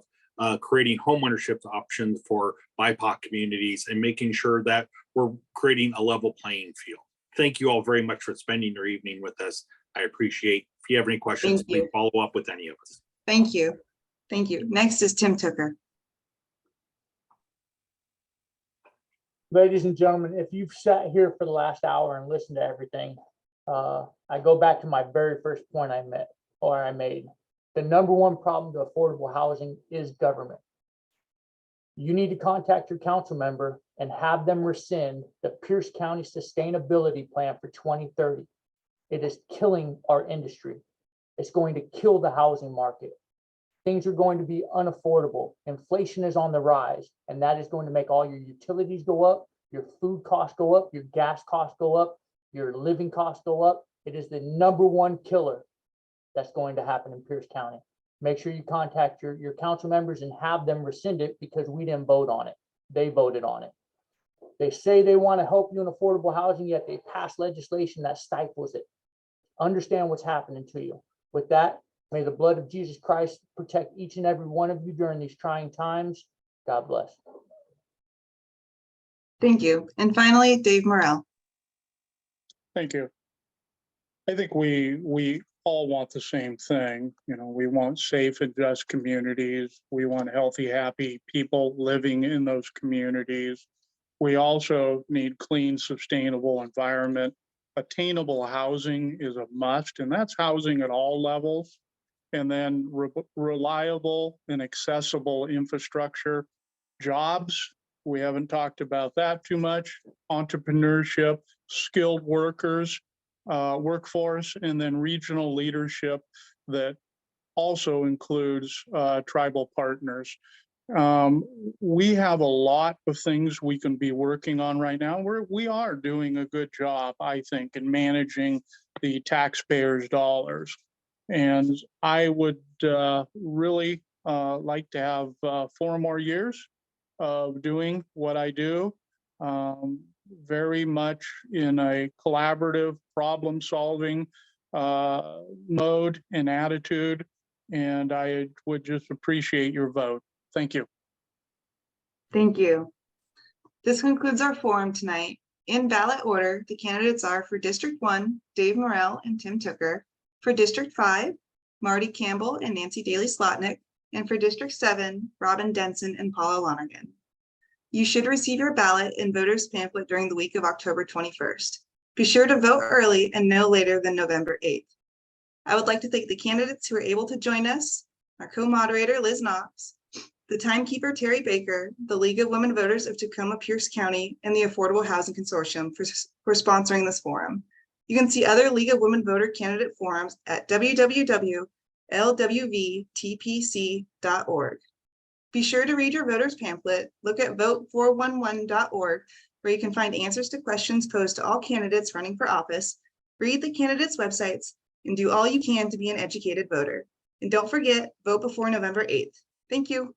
creating homeownership options for BIPOC communities and making sure that we're creating a level playing field. Thank you all very much for spending your evening with us. I appreciate. If you have any questions, please follow up with any of us. Thank you. Thank you. Next is Tim Tooker. Ladies and gentlemen, if you've sat here for the last hour and listened to everything, I go back to my very first point I made. The number one problem to affordable housing is government. You need to contact your council member and have them rescind the Pierce County Sustainability Plan for 2030. It is killing our industry. It's going to kill the housing market. Things are going to be unaffordable. Inflation is on the rise, and that is going to make all your utilities go up, your food costs go up, your gas costs go up, your living costs go up. It is the number one killer that's going to happen in Pierce County. Make sure you contact your council members and have them rescind it, because we didn't vote on it. They voted on it. They say they want to help you in affordable housing, yet they pass legislation that stifles it. Understand what's happening to you. With that, may the blood of Jesus Christ protect each and every one of you during these trying times. God bless. Thank you. And finally, Dave Morrell. Thank you. I think we all want the same thing. You know, we want safe and just communities. We want healthy, happy people living in those communities. We also need clean, sustainable environment. Attainable housing is a must, and that's housing at all levels. And then reliable and accessible infrastructure. Jobs, we haven't talked about that too much. Entrepreneurship, skilled workers, workforce, and then regional leadership that also includes tribal partners. We have a lot of things we can be working on right now. We are doing a good job, I think, in managing the taxpayers' dollars. And I would really like to have 4 more years of doing what I do, very much in a collaborative problem-solving mode and attitude. And I would just appreciate your vote. Thank you. Thank you. This concludes our forum tonight. In ballot order, the candidates are for District 1, Dave Morrell and Tim Tooker, for District 5, Marty Campbell and Nancy Daly Slotnick, and for District 7, Robin Denson and Paula Lonergan. You should receive your ballot and voter's pamphlet during the week of October 21st. Be sure to vote early and no later than November 8th. I would like to thank the candidates who are able to join us, our co-moderator Liz Knox, the timekeeper Terry Baker, the League of Women Voters of Tacoma-Pierce County, and the Affordable Housing Consortium for sponsoring this forum. You can see other League of Women Voter candidate forums at www.lwvtpc.org. Be sure to read your voter's pamphlet, look at vote411.org, where you can find answers to questions posed to all candidates running for office, read the candidates' websites, and do all you can to be an educated voter. And don't forget, vote before November 8th. Thank you.